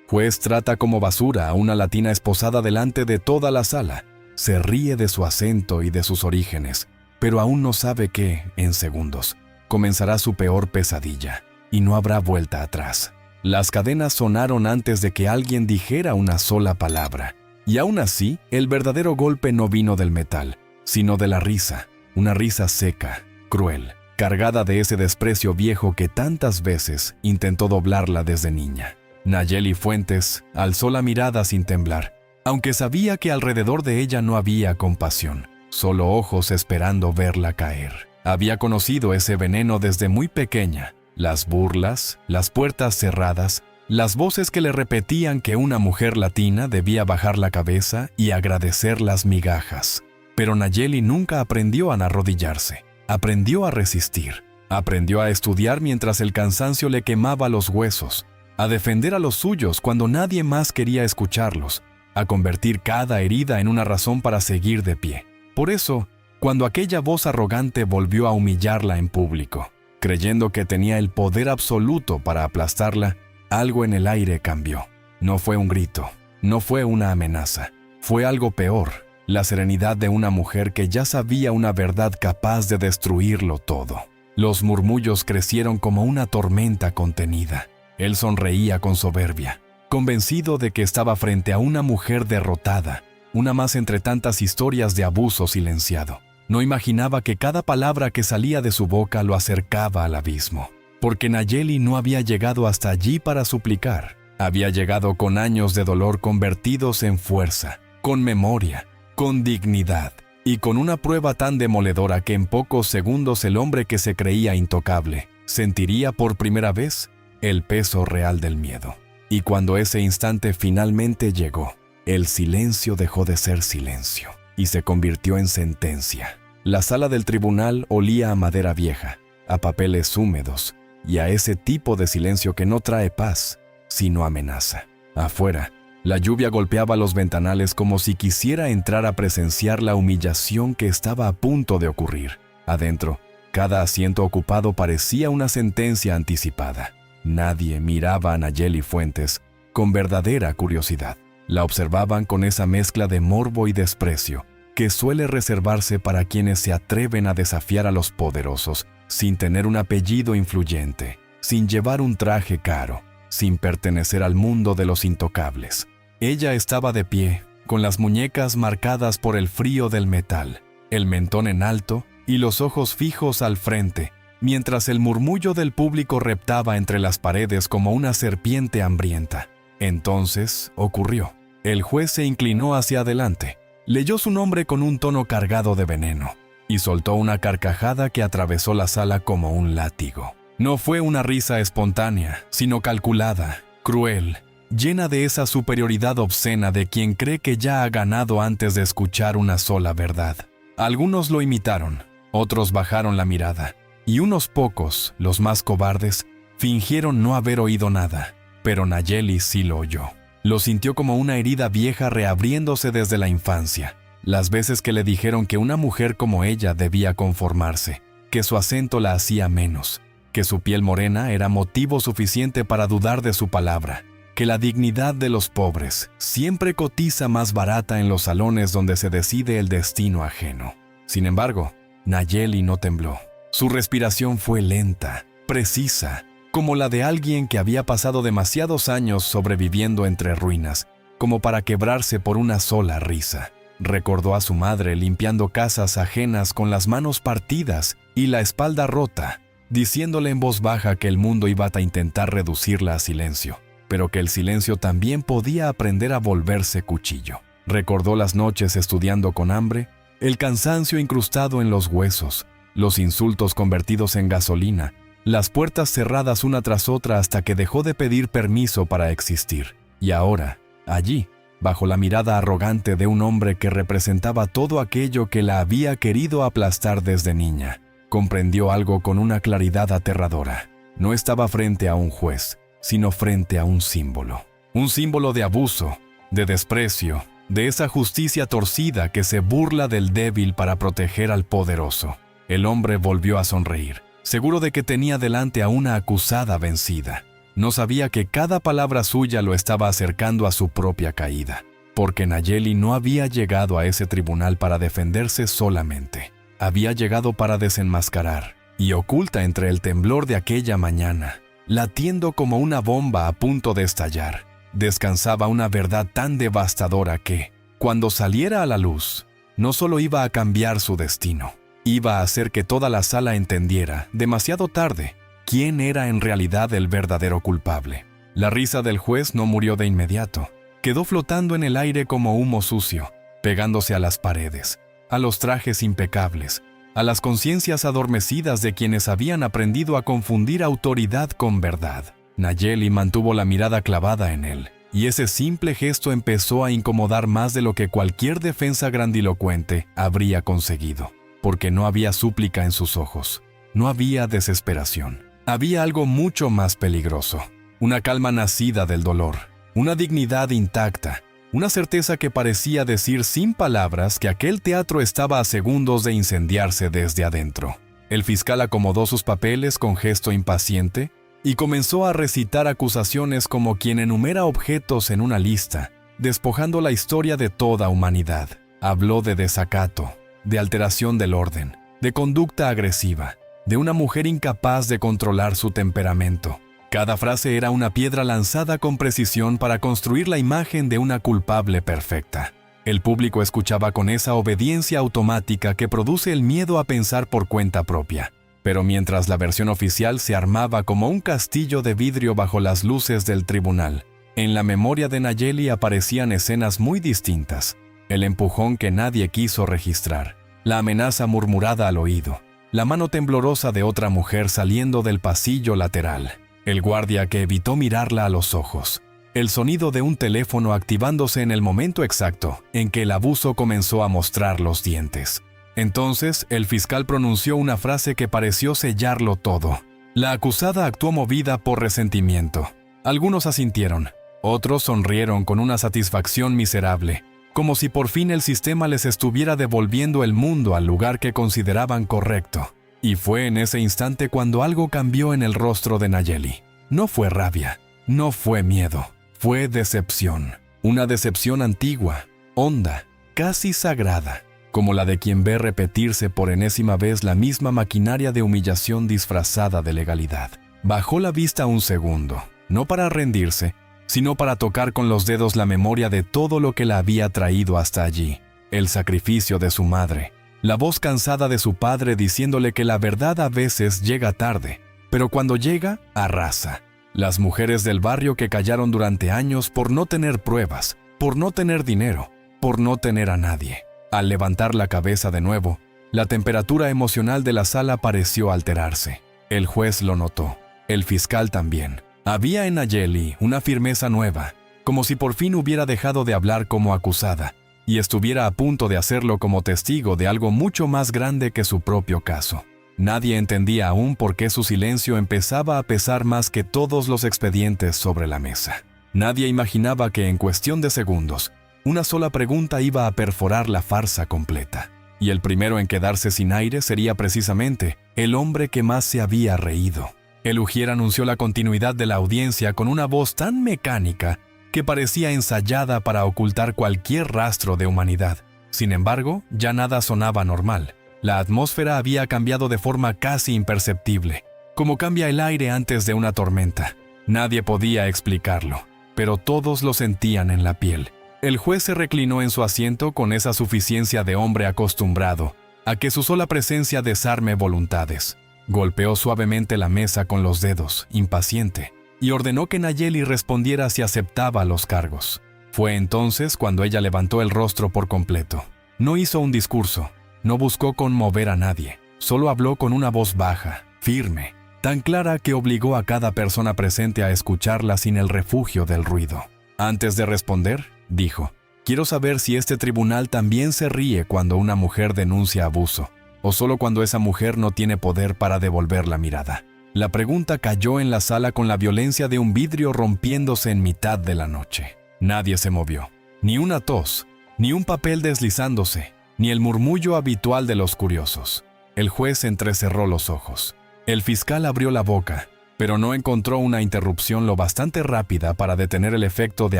Juez trata como basura a una latina esposada delante de toda la sala. Se ríe de su acento y de sus orígenes, pero aún no sabe que, en segundos, comenzará su peor pesadilla y no habrá vuelta atrás. Las cadenas sonaron antes de que alguien dijera una sola palabra, y aún así, el verdadero golpe no vino del metal, sino de la risa, una risa seca, cruel, cargada de ese desprecio viejo que tantas veces intentó doblarla desde niña. Nayeli Fuentes alzó la mirada sin temblar, aunque sabía que alrededor de ella no había compasión, solo ojos esperando verla caer. Había conocido ese veneno desde muy pequeña, las burlas, las puertas cerradas, las voces que le repetían que una mujer latina debía bajar la cabeza y agradecer las migajas. Pero Nayeli nunca aprendió a arrodillarse, aprendió a resistir, aprendió a estudiar mientras el cansancio le quemaba los huesos, a defender a los suyos cuando nadie más quería escucharlos, a convertir cada herida en una razón para seguir de pie. Por eso, cuando aquella voz arrogante volvió a humillarla en público, creyendo que tenía el poder absoluto para aplastarla, algo en el aire cambió. No fue un grito, no fue una amenaza, fue algo peor, la serenidad de una mujer que ya sabía una verdad capaz de destruirlo todo. Los murmullos crecieron como una tormenta contenida. Él sonreía con soberbia, convencido de que estaba frente a una mujer derrotada, una más entre tantas historias de abuso silenciado. No imaginaba que cada palabra que salía de su boca lo acercaba al abismo, porque Nayeli no había llegado hasta allí para suplicar. Había llegado con años de dolor convertidos en fuerza, con memoria, con dignidad, y con una prueba tan demoledora que en pocos segundos el hombre que se creía intocable sentiría por primera vez el peso real del miedo. Y cuando ese instante finalmente llegó, el silencio dejó de ser silencio y se convirtió en sentencia. La sala del tribunal olía a madera vieja, a papeles húmedos y a ese tipo de silencio que no trae paz, sino amenaza. Afuera, la lluvia golpeaba los ventanales como si quisiera entrar a presenciar la humillación que estaba a punto de ocurrir. Adentro, cada asiento ocupado parecía una sentencia anticipada. Nadie miraba a Nayeli Fuentes con verdadera curiosidad. La observaban con esa mezcla de morbo y desprecio que suele reservarse para quienes se atreven a desafiar a los poderosos sin tener un apellido influyente, sin llevar un traje caro, sin pertenecer al mundo de los intocables. Ella estaba de pie, con las muñecas marcadas por el frío del metal, el mentón en alto y los ojos fijos al frente, mientras el murmullo del público reptaba entre las paredes como una serpiente hambrienta. Entonces ocurrió. El juez se inclinó hacia adelante, leyó su nombre con un tono cargado de veneno y soltó una carcajada que atravesó la sala como un látigo. No fue una risa espontánea, sino calculada, cruel, llena de esa superioridad obscena de quien cree que ya ha ganado antes de escuchar una sola verdad. Algunos lo imitaron, otros bajaron la mirada, y unos pocos, los más cobardes, fingieron no haber oído nada, pero Nayeli sí lo oyó. Lo sintió como una herida vieja reabriéndose desde la infancia, las veces que le dijeron que una mujer como ella debía conformarse, que su acento la hacía menos, que su piel morena era motivo suficiente para dudar de su palabra, que la dignidad de los pobres siempre cotiza más barata en los salones donde se decide el destino ajeno. Sin embargo, Nayeli no tembló. Su respiración fue lenta, precisa, como la de alguien que había pasado demasiados años sobreviviendo entre ruinas, como para quebrarse por una sola risa. Recordó a su madre limpiando casas ajenas con las manos partidas y la espalda rota, diciéndole en voz baja que el mundo iba a intentar reducirla a silencio, pero que el silencio también podía aprender a volverse cuchillo. Recordó las noches estudiando con hambre, el cansancio incrustado en los huesos, los insultos convertidos en gasolina, las puertas cerradas una tras otra hasta que dejó de pedir permiso para existir. Y ahora, allí, bajo la mirada arrogante de un hombre que representaba todo aquello que la había querido aplastar desde niña, comprendió algo con una claridad aterradora. No estaba frente a un juez, sino frente a un símbolo. Un símbolo de abuso, de desprecio, de esa justicia torcida que se burla del débil para proteger al poderoso. El hombre volvió a sonreír, seguro de que tenía delante a una acusada vencida. No sabía que cada palabra suya lo estaba acercando a su propia caída, porque Nayeli no había llegado a ese tribunal para defenderse solamente. Había llegado para desenmascarar, y oculta entre el temblor de aquella mañana, latiendo como una bomba a punto de estallar, descansaba una verdad tan devastadora que, cuando saliera a la luz, no solo iba a cambiar su destino, iba a hacer que toda la sala entendiera, demasiado tarde, quién era en realidad el verdadero culpable. La risa del juez no murió de inmediato. Quedó flotando en el aire como humo sucio, pegándose a las paredes, a los trajes impecables, a las conciencias adormecidas de quienes habían aprendido a confundir autoridad con verdad. Nayeli mantuvo la mirada clavada en él, y ese simple gesto empezó a incomodar más de lo que cualquier defensa grandilocuente habría conseguido, porque no había súplica en sus ojos, no había desesperación. Había algo mucho más peligroso, una calma nacida del dolor, una dignidad intacta, una certeza que parecía decir sin palabras que aquel teatro estaba a segundos de incendiarse desde adentro. El fiscal acomodó sus papeles con gesto impaciente y comenzó a recitar acusaciones como quien enumera objetos en una lista, despojando la historia de toda humanidad. Habló de desacato, de alteración del orden, de conducta agresiva, de una mujer incapaz de controlar su temperamento. Cada frase era una piedra lanzada con precisión para construir la imagen de una culpable perfecta. El público escuchaba con esa obediencia automática que produce el miedo a pensar por cuenta propia. Pero mientras la versión oficial se armaba como un castillo de vidrio bajo las luces del tribunal, en la memoria de Nayeli aparecían escenas muy distintas. El empujón que nadie quiso registrar, la amenaza murmurada al oído, la mano temblorosa de otra mujer saliendo del pasillo lateral, el guardia que evitó mirarla a los ojos, el sonido de un teléfono activándose en el momento exacto en que el abuso comenzó a mostrar los dientes. Entonces, el fiscal pronunció una frase que pareció sellarlo todo. La acusada actuó movida por resentimiento. Algunos asintieron, otros sonrieron con una satisfacción miserable, como si por fin el sistema les estuviera devolviendo el mundo al lugar que consideraban correcto. Y fue en ese instante cuando algo cambió en el rostro de Nayeli. No fue rabia, no fue miedo, fue decepción. Una decepción antigua, honda, casi sagrada, como la de quien ve repetirse por enésima vez la misma maquinaria de humillación disfrazada de legalidad. Bajó la vista un segundo, no para rendirse, sino para tocar con los dedos la memoria de todo lo que la había traído hasta allí. El sacrificio de su madre, la voz cansada de su padre diciéndole que la verdad a veces llega tarde, pero cuando llega, arrasa. Las mujeres del barrio que callaron durante años por no tener pruebas, por no tener dinero, por no tener a nadie. Al levantar la cabeza de nuevo, la temperatura emocional de la sala pareció alterarse. El juez lo notó, el fiscal también. Había en Nayeli una firmeza nueva, como si por fin hubiera dejado de hablar como acusada y estuviera a punto de hacerlo como testigo de algo mucho más grande que su propio caso. Nadie entendía aún por qué su silencio empezaba a pesar más que todos los expedientes sobre la mesa. Nadie imaginaba que en cuestión de segundos, una sola pregunta iba a perforar la farsa completa. Y el primero en quedarse sin aire sería precisamente el hombre que más se había reído. El ujier anunció la continuidad de la audiencia con una voz tan mecánica que parecía ensayada para ocultar cualquier rastro de humanidad. Sin embargo, ya nada sonaba normal. La atmósfera había cambiado de forma casi imperceptible, como cambia el aire antes de una tormenta. Nadie podía explicarlo, pero todos lo sentían en la piel. El juez se reclinó en su asiento con esa suficiencia de hombre acostumbrado a que su sola presencia desarme voluntades. Golpeó suavemente la mesa con los dedos, impaciente, y ordenó que Nayeli respondiera si aceptaba los cargos. Fue entonces cuando ella levantó el rostro por completo. No hizo un discurso, no buscó conmover a nadie, solo habló con una voz baja, firme, tan clara que obligó a cada persona presente a escucharla sin el refugio del ruido. Antes de responder, dijo: «Quiero saber si este tribunal también se ríe cuando una mujer denuncia abuso, o solo cuando esa mujer no tiene poder para devolver la mirada». La pregunta cayó en la sala con la violencia de un vidrio rompiéndose en mitad de la noche. Nadie se movió, ni una tos, ni un papel deslizándose, ni el murmullo habitual de los curiosos. El juez entrecerró los ojos. El fiscal abrió la boca, pero no encontró una interrupción lo bastante rápida para detener el efecto de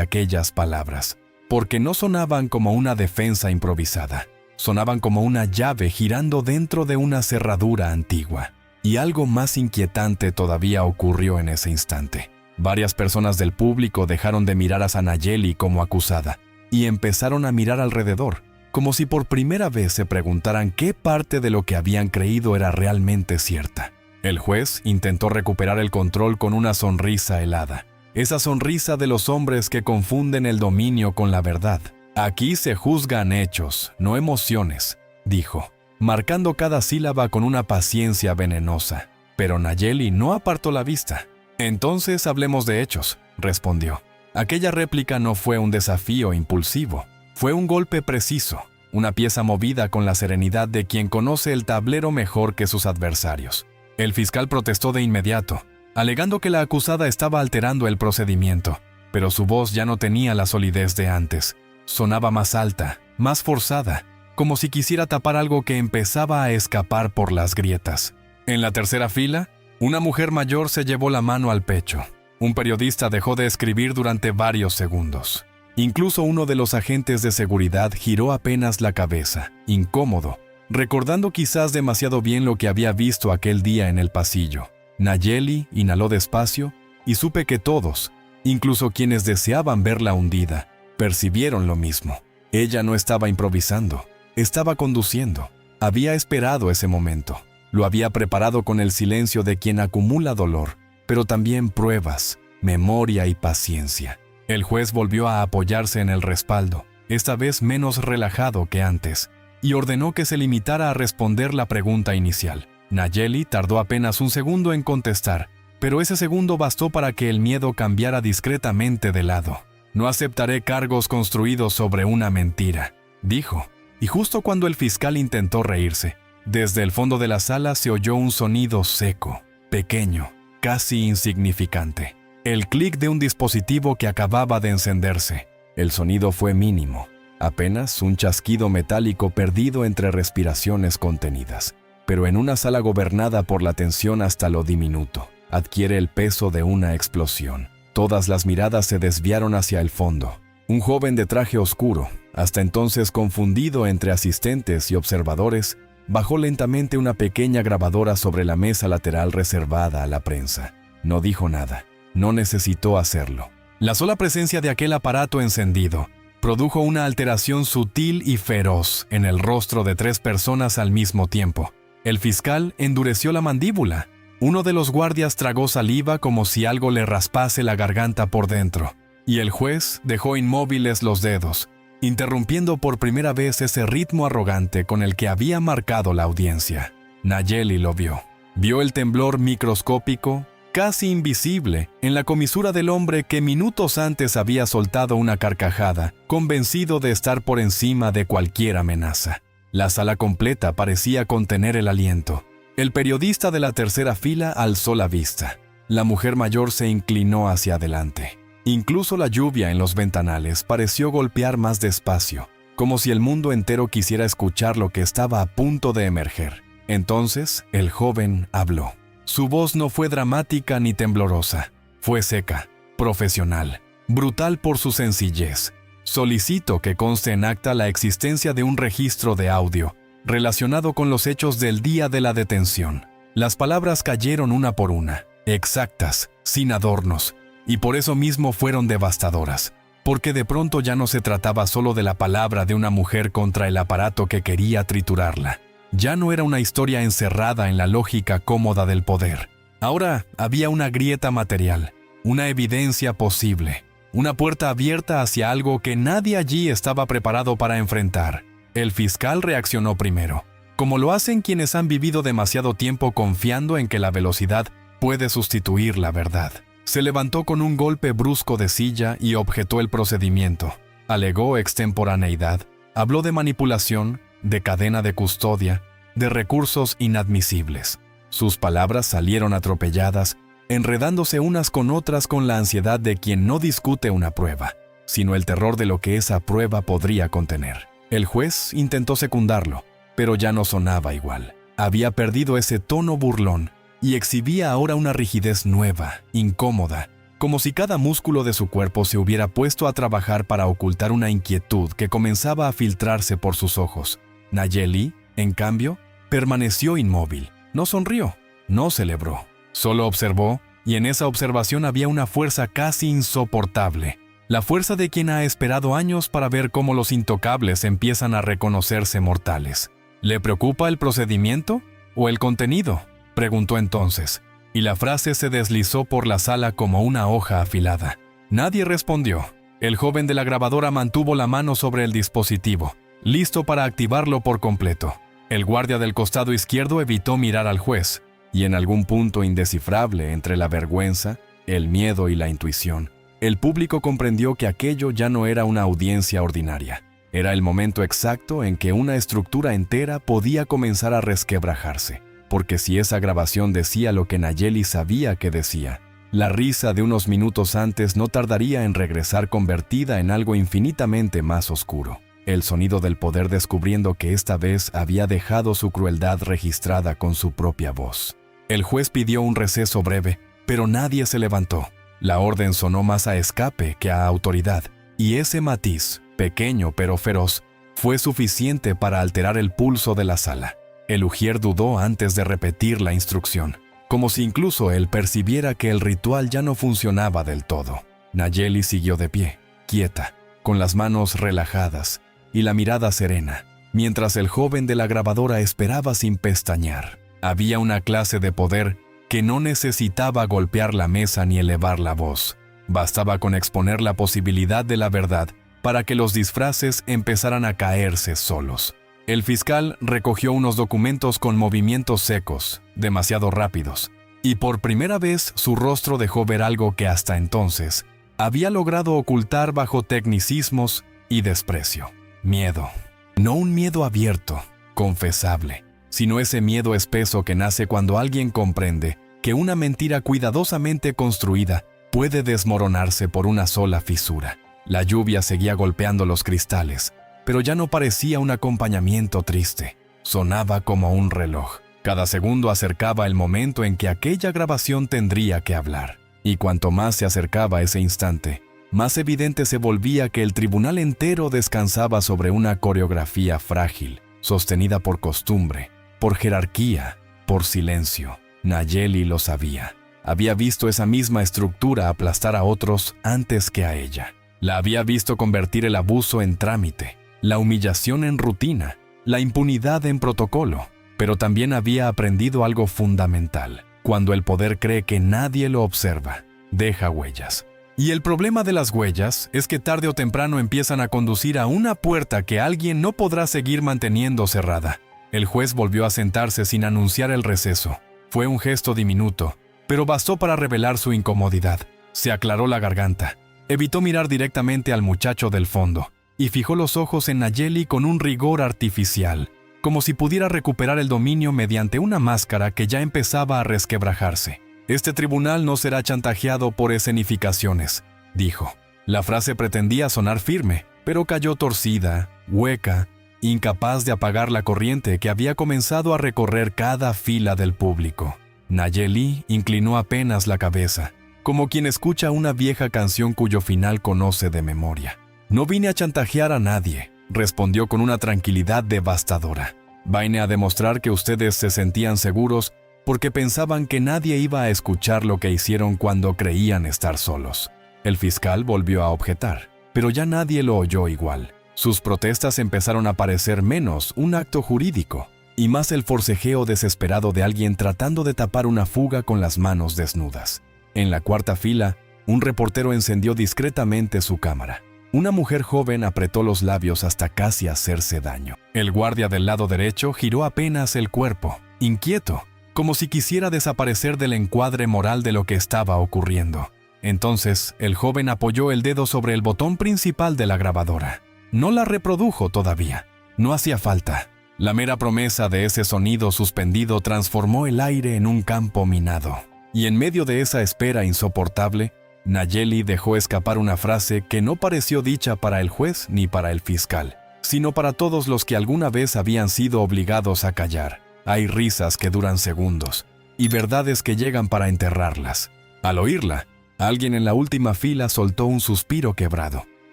aquellas palabras, porque no sonaban como una defensa improvisada, sonaban como una llave girando dentro de una cerradura antigua. Y algo más inquietante todavía ocurrió en ese instante. Varias personas del público dejaron de mirar a Nayeli como acusada y empezaron a mirar alrededor, como si por primera vez se preguntaran qué parte de lo que habían creído era realmente cierta. El juez intentó recuperar el control con una sonrisa helada, esa sonrisa de los hombres que confunden el dominio con la verdad. «Aquí se juzgan hechos, no emociones», dijo, marcando cada sílaba con una paciencia venenosa. Pero Nayeli no apartó la vista. «Entonces hablemos de hechos», respondió. Aquella réplica no fue un desafío impulsivo, fue un golpe preciso, una pieza movida con la serenidad de quien conoce el tablero mejor que sus adversarios. El fiscal protestó de inmediato, alegando que la acusada estaba alterando el procedimiento, pero su voz ya no tenía la solidez de antes. Sonaba más alta, más forzada, como si quisiera tapar algo que empezaba a escapar por las grietas. En la tercera fila, una mujer mayor se llevó la mano al pecho. Un periodista dejó de escribir durante varios segundos. Incluso uno de los agentes de seguridad giró apenas la cabeza, incómodo, recordando quizás demasiado bien lo que había visto aquel día en el pasillo. Nayeli inhaló despacio y supe que todos, incluso quienes deseaban verla hundida, percibieron lo mismo. Ella no estaba improvisando, estaba conduciendo. Había esperado ese momento. Lo había preparado con el silencio de quien acumula dolor, pero también pruebas, memoria y paciencia. El juez volvió a apoyarse en el respaldo, esta vez menos relajado que antes, y ordenó que se limitara a responder la pregunta inicial. Nayeli tardó apenas un segundo en contestar, pero ese segundo bastó para que el miedo cambiara discretamente de lado. «No aceptaré cargos construidos sobre una mentira», dijo, y justo cuando el fiscal intentó reírse, desde el fondo de la sala se oyó un sonido seco, pequeño, casi insignificante. El clic de un dispositivo que acababa de encenderse. El sonido fue mínimo, apenas un chasquido metálico perdido entre respiraciones contenidas. Pero en una sala gobernada por la tensión hasta lo diminuto, adquiere el peso de una explosión. Todas las miradas se desviaron hacia el fondo. Un joven de traje oscuro, hasta entonces confundido entre asistentes y observadores, bajó lentamente una pequeña grabadora sobre la mesa lateral reservada a la prensa. No dijo nada. No necesitó hacerlo. La sola presencia de aquel aparato encendido produjo una alteración sutil y feroz en el rostro de 3 personas al mismo tiempo. El fiscal endureció la mandíbula. Uno de los guardias tragó saliva como si algo le raspase la garganta por dentro. Y el juez dejó inmóviles los dedos, interrumpiendo por primera vez ese ritmo arrogante con el que había marcado la audiencia. Nayeli lo vio. Vio el temblor microscópico, casi invisible, en la comisura del hombre que minutos antes había soltado una carcajada, convencido de estar por encima de cualquier amenaza. La sala completa parecía contener el aliento. El periodista de la tercera fila alzó la vista. La mujer mayor se inclinó hacia adelante. Incluso la lluvia en los ventanales pareció golpear más despacio, como si el mundo entero quisiera escuchar lo que estaba a punto de emerger. Entonces, el joven habló. Su voz no fue dramática ni temblorosa. Fue seca, profesional, brutal por su sencillez. Solicito que conste en acta la existencia de un registro de audio relacionado con los hechos del día de la detención. Las palabras cayeron una por una, exactas, sin adornos, y por eso mismo fueron devastadoras, porque de pronto ya no se trataba solo de la palabra de una mujer contra el aparato que quería triturarla. Ya no era una historia encerrada en la lógica cómoda del poder. Ahora había una grieta material, una evidencia posible, una puerta abierta hacia algo que nadie allí estaba preparado para enfrentar. El fiscal reaccionó primero, como lo hacen quienes han vivido demasiado tiempo confiando en que la velocidad puede sustituir la verdad. Se levantó con un golpe brusco de silla y objetó el procedimiento. Alegó extemporaneidad, habló de manipulación, de cadena de custodia, de recursos inadmisibles. Sus palabras salieron atropelladas, enredándose unas con otras con la ansiedad de quien no discute una prueba, sino el terror de lo que esa prueba podría contener. El juez intentó secundarlo, pero ya no sonaba igual. Había perdido ese tono burlón, y exhibía ahora una rigidez nueva, incómoda, como si cada músculo de su cuerpo se hubiera puesto a trabajar para ocultar una inquietud que comenzaba a filtrarse por sus ojos. Nayeli, en cambio, permaneció inmóvil. No sonrió, no celebró, solo observó, y en esa observación había una fuerza casi insoportable. La fuerza de quien ha esperado años para ver cómo los intocables empiezan a reconocerse mortales. ¿Le preocupa el procedimiento o el contenido?, preguntó entonces, y la frase se deslizó por la sala como una hoja afilada. Nadie respondió. El joven de la grabadora mantuvo la mano sobre el dispositivo, listo para activarlo por completo. El guardia del costado izquierdo evitó mirar al juez, y en algún punto indescifrable entre la vergüenza, el miedo y la intuición, el público comprendió que aquello ya no era una audiencia ordinaria. Era el momento exacto en que una estructura entera podía comenzar a resquebrajarse, porque si esa grabación decía lo que Nayeli sabía que decía, la risa de unos minutos antes no tardaría en regresar convertida en algo infinitamente más oscuro. El sonido del poder descubriendo que esta vez había dejado su crueldad registrada con su propia voz. El juez pidió un receso breve, pero nadie se levantó. La orden sonó más a escape que a autoridad, y ese matiz, pequeño pero feroz, fue suficiente para alterar el pulso de la sala. El ujier dudó antes de repetir la instrucción, como si incluso él percibiera que el ritual ya no funcionaba del todo. Nayeli siguió de pie, quieta, con las manos relajadas y la mirada serena, mientras el joven de la grabadora esperaba sin pestañear. Había una clase de poder que no necesitaba golpear la mesa ni elevar la voz. Bastaba con exponer la posibilidad de la verdad para que los disfraces empezaran a caerse solos. El fiscal recogió unos documentos con movimientos secos, demasiado rápidos, y por primera vez su rostro dejó ver algo que hasta entonces había logrado ocultar bajo tecnicismos y desprecio. Miedo. No un miedo abierto, confesable, sino ese miedo espeso que nace cuando alguien comprende que una mentira cuidadosamente construida puede desmoronarse por una sola fisura. La lluvia seguía golpeando los cristales, pero ya no parecía un acompañamiento triste. Sonaba como un reloj. Cada segundo acercaba el momento en que aquella grabación tendría que hablar. Y cuanto más se acercaba ese instante, más evidente se volvía que el tribunal entero descansaba sobre una coreografía frágil, sostenida por costumbre, por jerarquía, por silencio. Nayeli lo sabía. Había visto esa misma estructura aplastar a otros antes que a ella. La había visto convertir el abuso en trámite, la humillación en rutina, la impunidad en protocolo, pero también había aprendido algo fundamental. Cuando el poder cree que nadie lo observa, deja huellas. Y el problema de las huellas es que tarde o temprano empiezan a conducir a una puerta que alguien no podrá seguir manteniendo cerrada. El juez volvió a sentarse sin anunciar el receso. Fue un gesto diminuto, pero bastó para revelar su incomodidad. Se aclaró la garganta, evitó mirar directamente al muchacho del fondo y fijó los ojos en Nayeli con un rigor artificial, como si pudiera recuperar el dominio mediante una máscara que ya empezaba a resquebrajarse. «Este tribunal no será chantajeado por escenificaciones», dijo. La frase pretendía sonar firme, pero cayó torcida, hueca, incapaz de apagar la corriente que había comenzado a recorrer cada fila del público. Nayeli inclinó apenas la cabeza, como quien escucha una vieja canción cuyo final conoce de memoria. «No vine a chantajear a nadie», respondió con una tranquilidad devastadora. «Vine a demostrar que ustedes se sentían seguros porque pensaban que nadie iba a escuchar lo que hicieron cuando creían estar solos». El fiscal volvió a objetar, pero ya nadie lo oyó igual. Sus protestas empezaron a parecer menos un acto jurídico y más el forcejeo desesperado de alguien tratando de tapar una fuga con las manos desnudas. En la cuarta fila, un reportero encendió discretamente su cámara. Una mujer joven apretó los labios hasta casi hacerse daño. El guardia del lado derecho giró apenas el cuerpo, inquieto, como si quisiera desaparecer del encuadre moral de lo que estaba ocurriendo. Entonces, el joven apoyó el dedo sobre el botón principal de la grabadora. No la reprodujo todavía. No hacía falta. La mera promesa de ese sonido suspendido transformó el aire en un campo minado. Y en medio de esa espera insoportable, Nayeli dejó escapar una frase que no pareció dicha para el juez ni para el fiscal, sino para todos los que alguna vez habían sido obligados a callar. Hay risas que duran segundos, y verdades que llegan para enterrarlas. Al oírla, alguien en la última fila soltó un suspiro quebrado,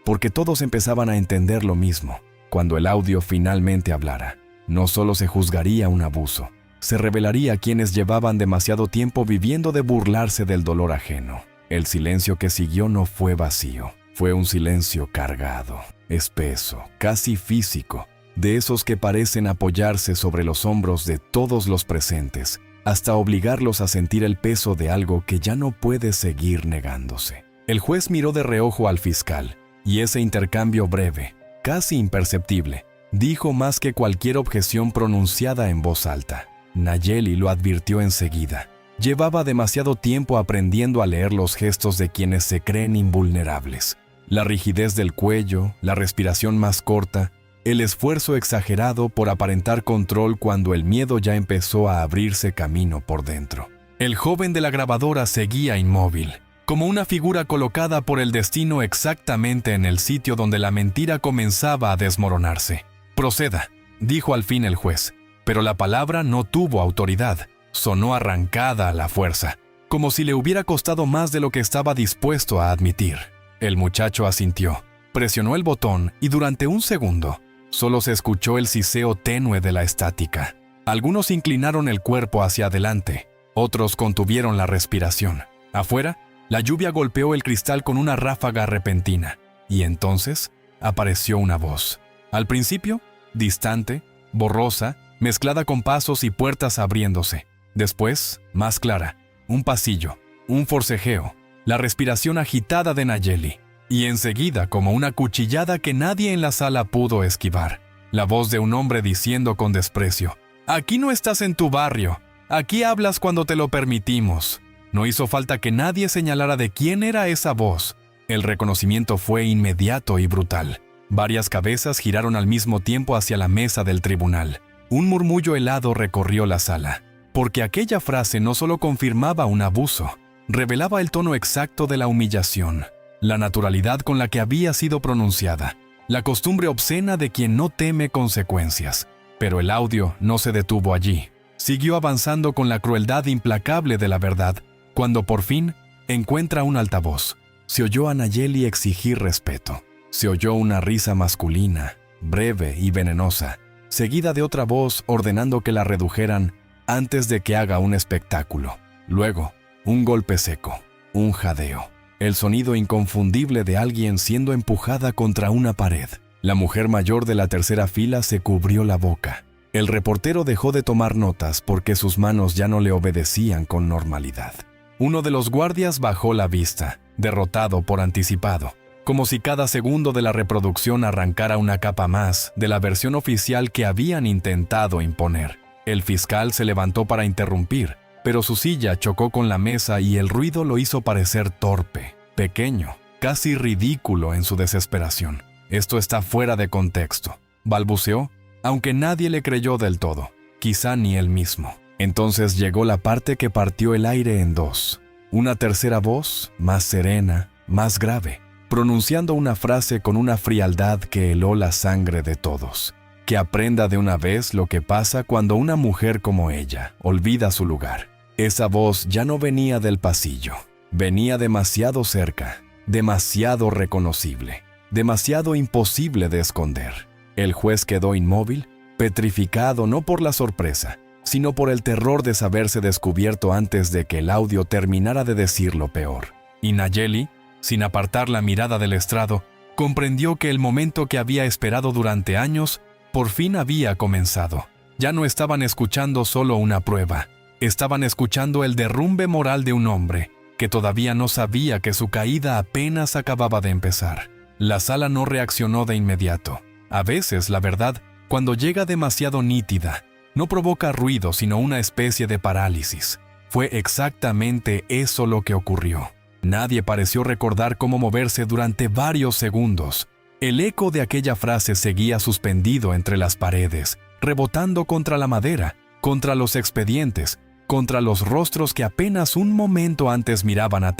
porque todos empezaban a entender lo mismo. Cuando el audio finalmente hablara, no solo se juzgaría un abuso, se revelaría a quienes llevaban demasiado tiempo viviendo de burlarse del dolor ajeno. El silencio que siguió no fue vacío, fue un silencio cargado, espeso, casi físico, de esos que parecen apoyarse sobre los hombros de todos los presentes, hasta obligarlos a sentir el peso de algo que ya no puede seguir negándose. El juez miró de reojo al fiscal, y ese intercambio breve, casi imperceptible, dijo más que cualquier objeción pronunciada en voz alta. Nayeli lo advirtió enseguida. Llevaba demasiado tiempo aprendiendo a leer los gestos de quienes se creen invulnerables. La rigidez del cuello, la respiración más corta, el esfuerzo exagerado por aparentar control cuando el miedo ya empezó a abrirse camino por dentro. El joven de la grabadora seguía inmóvil, como una figura colocada por el destino exactamente en el sitio donde la mentira comenzaba a desmoronarse. «Proceda», dijo al fin el juez, pero la palabra no tuvo autoridad. Sonó arrancada a la fuerza, como si le hubiera costado más de lo que estaba dispuesto a admitir. El muchacho asintió, presionó el botón y durante un segundo solo se escuchó el siseo tenue de la estática. Algunos inclinaron el cuerpo hacia adelante, otros contuvieron la respiración. Afuera, la lluvia golpeó el cristal con una ráfaga repentina, y entonces apareció una voz. Al principio, distante, borrosa, mezclada con pasos y puertas abriéndose. Después, más clara, un pasillo, un forcejeo, la respiración agitada de Nayeli, y enseguida, como una cuchillada que nadie en la sala pudo esquivar, la voz de un hombre diciendo con desprecio: «Aquí no estás en tu barrio, aquí hablas cuando te lo permitimos». No hizo falta que nadie señalara de quién era esa voz. El reconocimiento fue inmediato y brutal. Varias cabezas giraron al mismo tiempo hacia la mesa del tribunal. Un murmullo helado recorrió la sala, porque aquella frase no solo confirmaba un abuso, revelaba el tono exacto de la humillación, la naturalidad con la que había sido pronunciada, la costumbre obscena de quien no teme consecuencias. Pero el audio no se detuvo allí. Siguió avanzando con la crueldad implacable de la verdad, cuando por fin encuentra un altavoz. Se oyó a Nayeli exigir respeto. Se oyó una risa masculina, breve y venenosa, seguida de otra voz ordenando que la redujeran antes de que haga un espectáculo. Luego, un golpe seco, un jadeo, el sonido inconfundible de alguien siendo empujada contra una pared. La mujer mayor de la tercera fila se cubrió la boca. El reportero dejó de tomar notas porque sus manos ya no le obedecían con normalidad. Uno de los guardias bajó la vista, derrotado por anticipado, como si cada segundo de la reproducción arrancara una capa más de la versión oficial que habían intentado imponer. El fiscal se levantó para interrumpir, pero su silla chocó con la mesa y el ruido lo hizo parecer torpe, pequeño, casi ridículo en su desesperación. «Esto está fuera de contexto», balbuceó, aunque nadie le creyó del todo, quizá ni él mismo. Entonces llegó la parte que partió el aire en dos. Una tercera voz, más serena, más grave, pronunciando una frase con una frialdad que heló la sangre de todos. Que aprenda de una vez lo que pasa cuando una mujer como ella olvida su lugar. Esa voz ya no venía del pasillo, venía demasiado cerca, demasiado reconocible, demasiado imposible de esconder. El juez quedó inmóvil, petrificado no por la sorpresa, sino por el terror de saberse descubierto antes de que el audio terminara de decir lo peor. Y Nayeli, sin apartar la mirada del estrado, comprendió que el momento que había esperado durante años por fin había comenzado. Ya no estaban escuchando solo una prueba, estaban escuchando el derrumbe moral de un hombre que todavía no sabía que su caída apenas acababa de empezar. La sala no reaccionó de inmediato. A veces, la verdad, cuando llega demasiado nítida, no provoca ruido sino una especie de parálisis. Fue exactamente eso lo que ocurrió. Nadie pareció recordar cómo moverse durante varios segundos. El eco de aquella frase seguía suspendido entre las paredes, rebotando contra la madera, contra los expedientes, contra los rostros que apenas un momento antes miraban a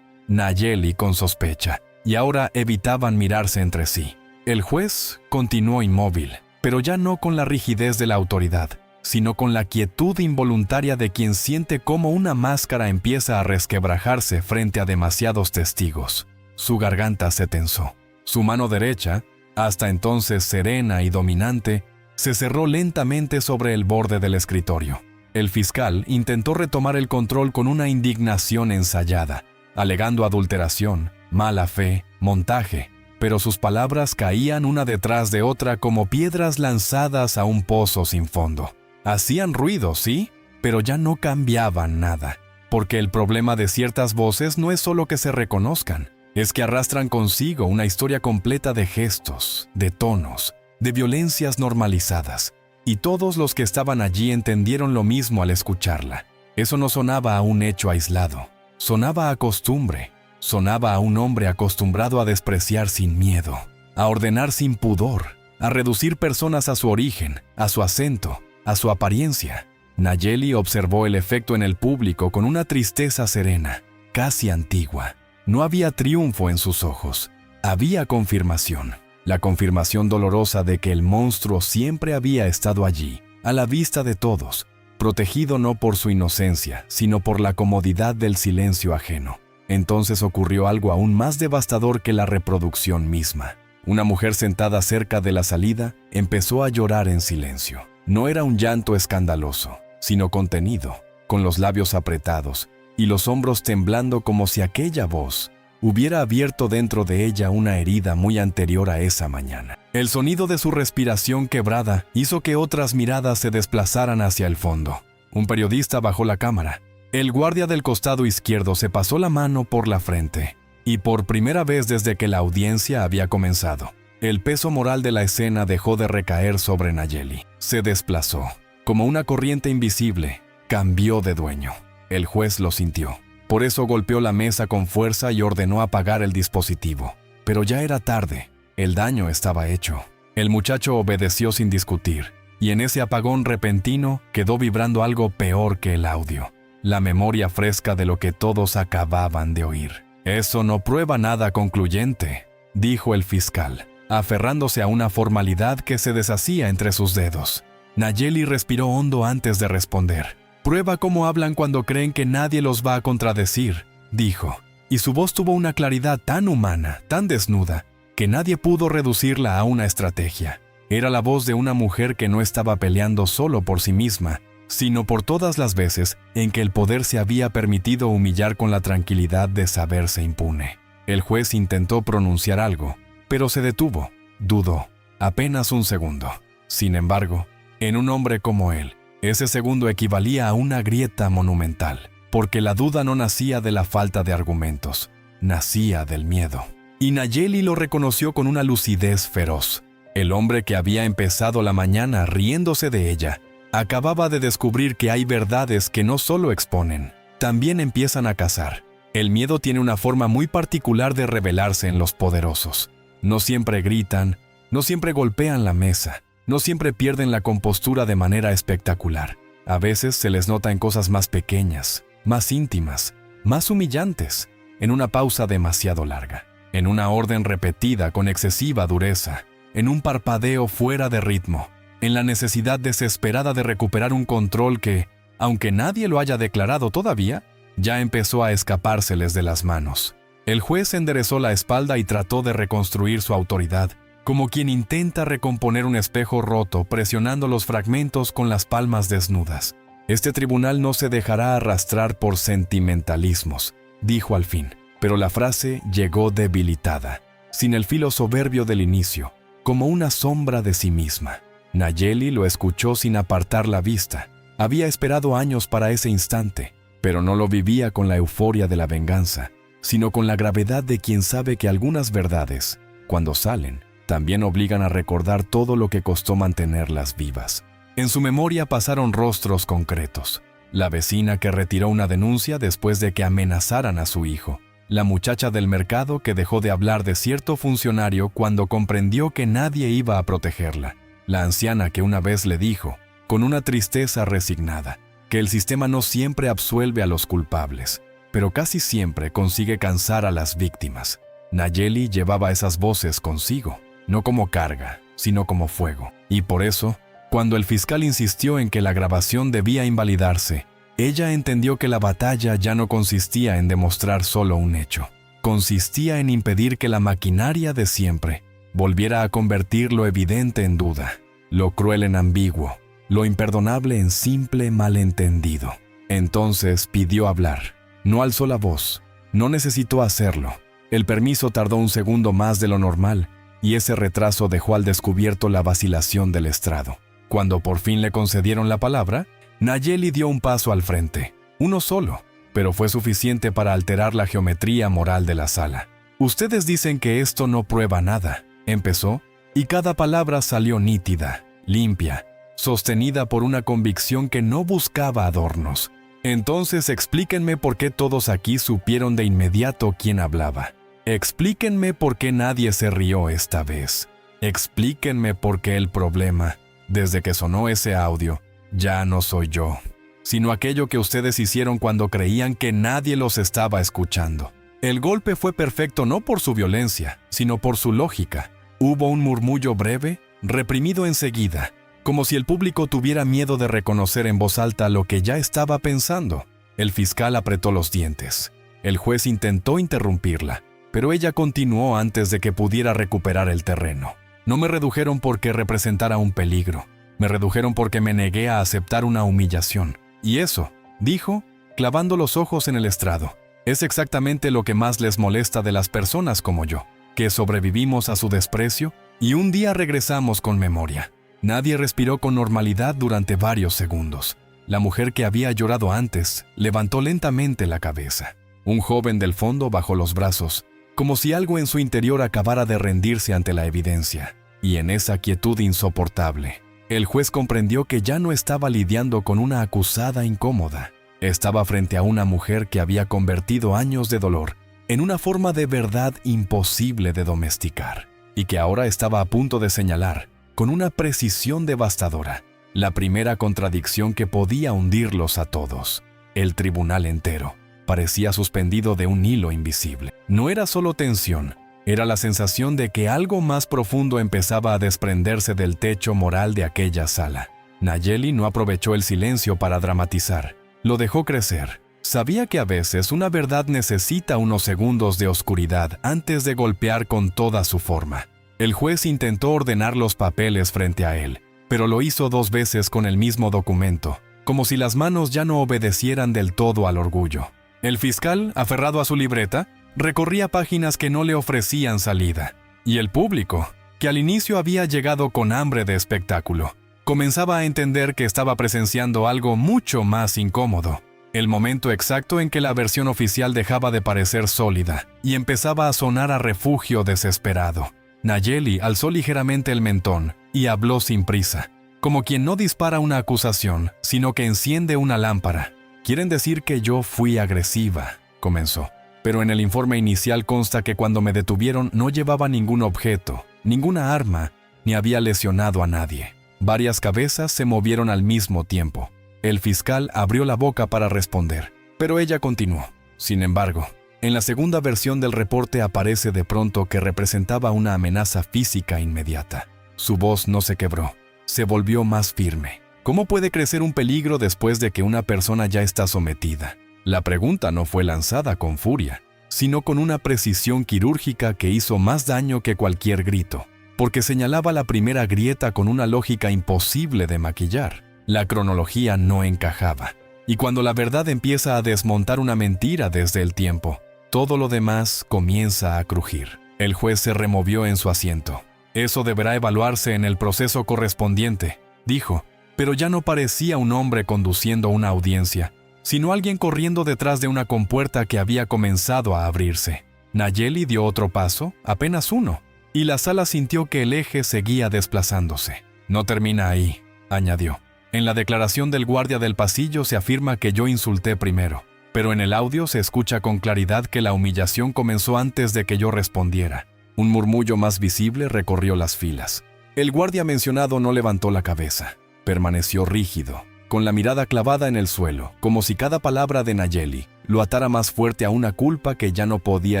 Nayeli con sospecha, y ahora evitaban mirarse entre sí. El juez continuó inmóvil, pero ya no con la rigidez de la autoridad, sino con la quietud involuntaria de quien siente cómo una máscara empieza a resquebrajarse frente a demasiados testigos. Su garganta se tensó. Su mano derecha, hasta entonces serena y dominante, se cerró lentamente sobre el borde del escritorio. El fiscal intentó retomar el control con una indignación ensayada, alegando adulteración, mala fe, montaje, pero sus palabras caían una detrás de otra como piedras lanzadas a un pozo sin fondo. Hacían ruido, sí, pero ya no cambiaban nada, porque el problema de ciertas voces no es solo que se reconozcan, es que arrastran consigo una historia completa de gestos, de tonos, de violencias normalizadas, y todos los que estaban allí entendieron lo mismo al escucharla. Eso no sonaba a un hecho aislado, sonaba a costumbre, sonaba a un hombre acostumbrado a despreciar sin miedo, a ordenar sin pudor, a reducir personas a su origen, a su acento, a su apariencia. Nayeli observó el efecto en el público con una tristeza serena, casi antigua. No había triunfo en sus ojos, había confirmación. La confirmación dolorosa de que el monstruo siempre había estado allí, a la vista de todos, protegido no por su inocencia, sino por la comodidad del silencio ajeno. Entonces ocurrió algo aún más devastador que la reproducción misma. Una mujer sentada cerca de la salida empezó a llorar en silencio. No era un llanto escandaloso, sino contenido, con los labios apretados y los hombros temblando como si aquella voz hubiera abierto dentro de ella una herida muy anterior a esa mañana. El sonido de su respiración quebrada hizo que otras miradas se desplazaran hacia el fondo. Un periodista bajó la cámara. El guardia del costado izquierdo se pasó la mano por la frente, y por primera vez desde que la audiencia había comenzado, el peso moral de la escena dejó de recaer sobre Nayeli. Se desplazó. Como una corriente invisible, cambió de dueño. El juez lo sintió. Por eso golpeó la mesa con fuerza y ordenó apagar el dispositivo. Pero ya era tarde. El daño estaba hecho. El muchacho obedeció sin discutir, y en ese apagón repentino quedó vibrando algo peor que el audio. La memoria fresca de lo que todos acababan de oír. «Eso no prueba nada concluyente», dijo el fiscal, aferrándose a una formalidad que se deshacía entre sus dedos. Nayeli respiró hondo antes de responder. «Prueba cómo hablan cuando creen que nadie los va a contradecir», dijo, y su voz tuvo una claridad tan humana, tan desnuda, que nadie pudo reducirla a una estrategia. Era la voz de una mujer que no estaba peleando solo por sí misma, sino por todas las veces en que el poder se había permitido humillar con la tranquilidad de saberse impune. El juez intentó pronunciar algo, pero se detuvo, dudó, apenas un segundo. Sin embargo, en un hombre como él, ese segundo equivalía a una grieta monumental, porque la duda no nacía de la falta de argumentos, nacía del miedo. Y Nayeli lo reconoció con una lucidez feroz. El hombre que había empezado la mañana riéndose de ella, acababa de descubrir que hay verdades que no solo exponen, también empiezan a cazar. El miedo tiene una forma muy particular de revelarse en los poderosos. No siempre gritan, no siempre golpean la mesa, no siempre pierden la compostura de manera espectacular. A veces se les nota en cosas más pequeñas, más íntimas, más humillantes, en una pausa demasiado larga, en una orden repetida con excesiva dureza, en un parpadeo fuera de ritmo, en la necesidad desesperada de recuperar un control que, aunque nadie lo haya declarado todavía, ya empezó a escapárseles de las manos. El juez enderezó la espalda y trató de reconstruir su autoridad, como quien intenta recomponer un espejo roto presionando los fragmentos con las palmas desnudas. «Este tribunal no se dejará arrastrar por sentimentalismos», dijo al fin, pero la frase llegó debilitada, sin el filo soberbio del inicio, como una sombra de sí misma. Nayeli lo escuchó sin apartar la vista. Había esperado años para ese instante, pero no lo vivía con la euforia de la venganza, sino con la gravedad de quien sabe que algunas verdades, cuando salen, también obligan a recordar todo lo que costó mantenerlas vivas. En su memoria pasaron rostros concretos. La vecina que retiró una denuncia después de que amenazaran a su hijo. La muchacha del mercado que dejó de hablar de cierto funcionario cuando comprendió que nadie iba a protegerla. La anciana que una vez le dijo, con una tristeza resignada, que el sistema no siempre absuelve a los culpables, pero casi siempre consigue cansar a las víctimas. Nayeli llevaba esas voces consigo, no como carga, sino como fuego, y por eso Cuando el fiscal insistió en que la grabación debía invalidarse, ella entendió que la batalla ya no consistía en demostrar solo un hecho. Consistía en impedir que la maquinaria de siempre volviera a convertir lo evidente en duda, lo cruel en ambiguo, lo imperdonable en simple malentendido. Entonces pidió hablar. No alzó la voz. No necesitó hacerlo. El permiso tardó un segundo más de lo normal, y ese retraso dejó al descubierto la vacilación del estrado. Cuando por fin le concedieron la palabra, Nayeli dio un paso al frente. Uno solo, pero fue suficiente para alterar la geometría moral de la sala. Ustedes dicen que esto no prueba nada, empezó, y cada palabra salió nítida, limpia, sostenida por una convicción que no buscaba adornos. Entonces explíquenme por qué todos aquí supieron de inmediato quién hablaba. Explíquenme por qué nadie se rió esta vez. Explíquenme por qué el problema, desde que sonó ese audio, ya no soy yo, sino aquello que ustedes hicieron cuando creían que nadie los estaba escuchando. El golpe fue perfecto no por su violencia, sino por su lógica. Hubo un murmullo breve, reprimido enseguida, como si el público tuviera miedo de reconocer en voz alta lo que ya estaba pensando. El fiscal apretó los dientes. El juez intentó interrumpirla, pero ella continuó antes de que pudiera recuperar el terreno. No me redujeron porque representara un peligro. Me redujeron porque me negué a aceptar una humillación. Y eso, dijo, clavando los ojos en el estrado, es exactamente lo que más les molesta de las personas como yo, que sobrevivimos a su desprecio y un día regresamos con memoria. Nadie respiró con normalidad durante varios segundos. La mujer que había llorado antes levantó lentamente la cabeza. Un joven del fondo bajó los brazos, como si algo en su interior acabara de rendirse ante la evidencia. Y en esa quietud insoportable, el juez comprendió que ya no estaba lidiando con una acusada incómoda. Estaba frente a una mujer que había convertido años de dolor en una forma de verdad imposible de domesticar, y que ahora estaba a punto de señalar, con una precisión devastadora, la primera contradicción que podía hundirlos a todos. El tribunal entero parecía suspendido de un hilo invisible. No era solo tensión, era la sensación de que algo más profundo empezaba a desprenderse del techo moral de aquella sala. Nayeli no aprovechó el silencio para dramatizar, lo dejó crecer. Sabía que a veces una verdad necesita unos segundos de oscuridad antes de golpear con toda su forma. El juez intentó ordenar los papeles frente a él, pero lo hizo 2 veces con el mismo documento, como si las manos ya no obedecieran del todo al orgullo. El fiscal, aferrado a su libreta, recorría páginas que no le ofrecían salida, y el público, que al inicio había llegado con hambre de espectáculo, comenzaba a entender que estaba presenciando algo mucho más incómodo. El momento exacto en que la versión oficial dejaba de parecer sólida y empezaba a sonar a refugio desesperado. Nayeli alzó ligeramente el mentón y habló sin prisa, como quien no dispara una acusación, sino que enciende una lámpara. «Quieren decir que yo fui agresiva», comenzó. «Pero en el informe inicial consta que cuando me detuvieron no llevaba ningún objeto, ninguna arma, ni había lesionado a nadie». Varias cabezas se movieron al mismo tiempo. El fiscal abrió la boca para responder, pero ella continuó. Sin embargo, en la segunda versión del reporte aparece de pronto que representaba una amenaza física inmediata. Su voz no se quebró, se volvió más firme. ¿Cómo puede crecer un peligro después de que una persona ya está sometida? La pregunta no fue lanzada con furia, sino con una precisión quirúrgica que hizo más daño que cualquier grito, porque señalaba la primera grieta con una lógica imposible de maquillar. La cronología no encajaba, y cuando la verdad empieza a desmontar una mentira desde el tiempo, todo lo demás comienza a crujir. El juez se removió en su asiento. «Eso deberá evaluarse en el proceso correspondiente», dijo, pero ya no parecía un hombre conduciendo una audiencia, sino alguien corriendo detrás de una compuerta que había comenzado a abrirse. Nayeli dio otro paso, apenas uno, y la sala sintió que el eje seguía desplazándose. «No termina ahí», añadió. «En la declaración del guardia del pasillo se afirma que yo insulté primero, pero en el audio se escucha con claridad que la humillación comenzó antes de que yo respondiera». Un murmullo más visible recorrió las filas. El guardia mencionado no levantó la cabeza. Permaneció rígido, con la mirada clavada en el suelo, como si cada palabra de Nayeli lo atara más fuerte a una culpa que ya no podía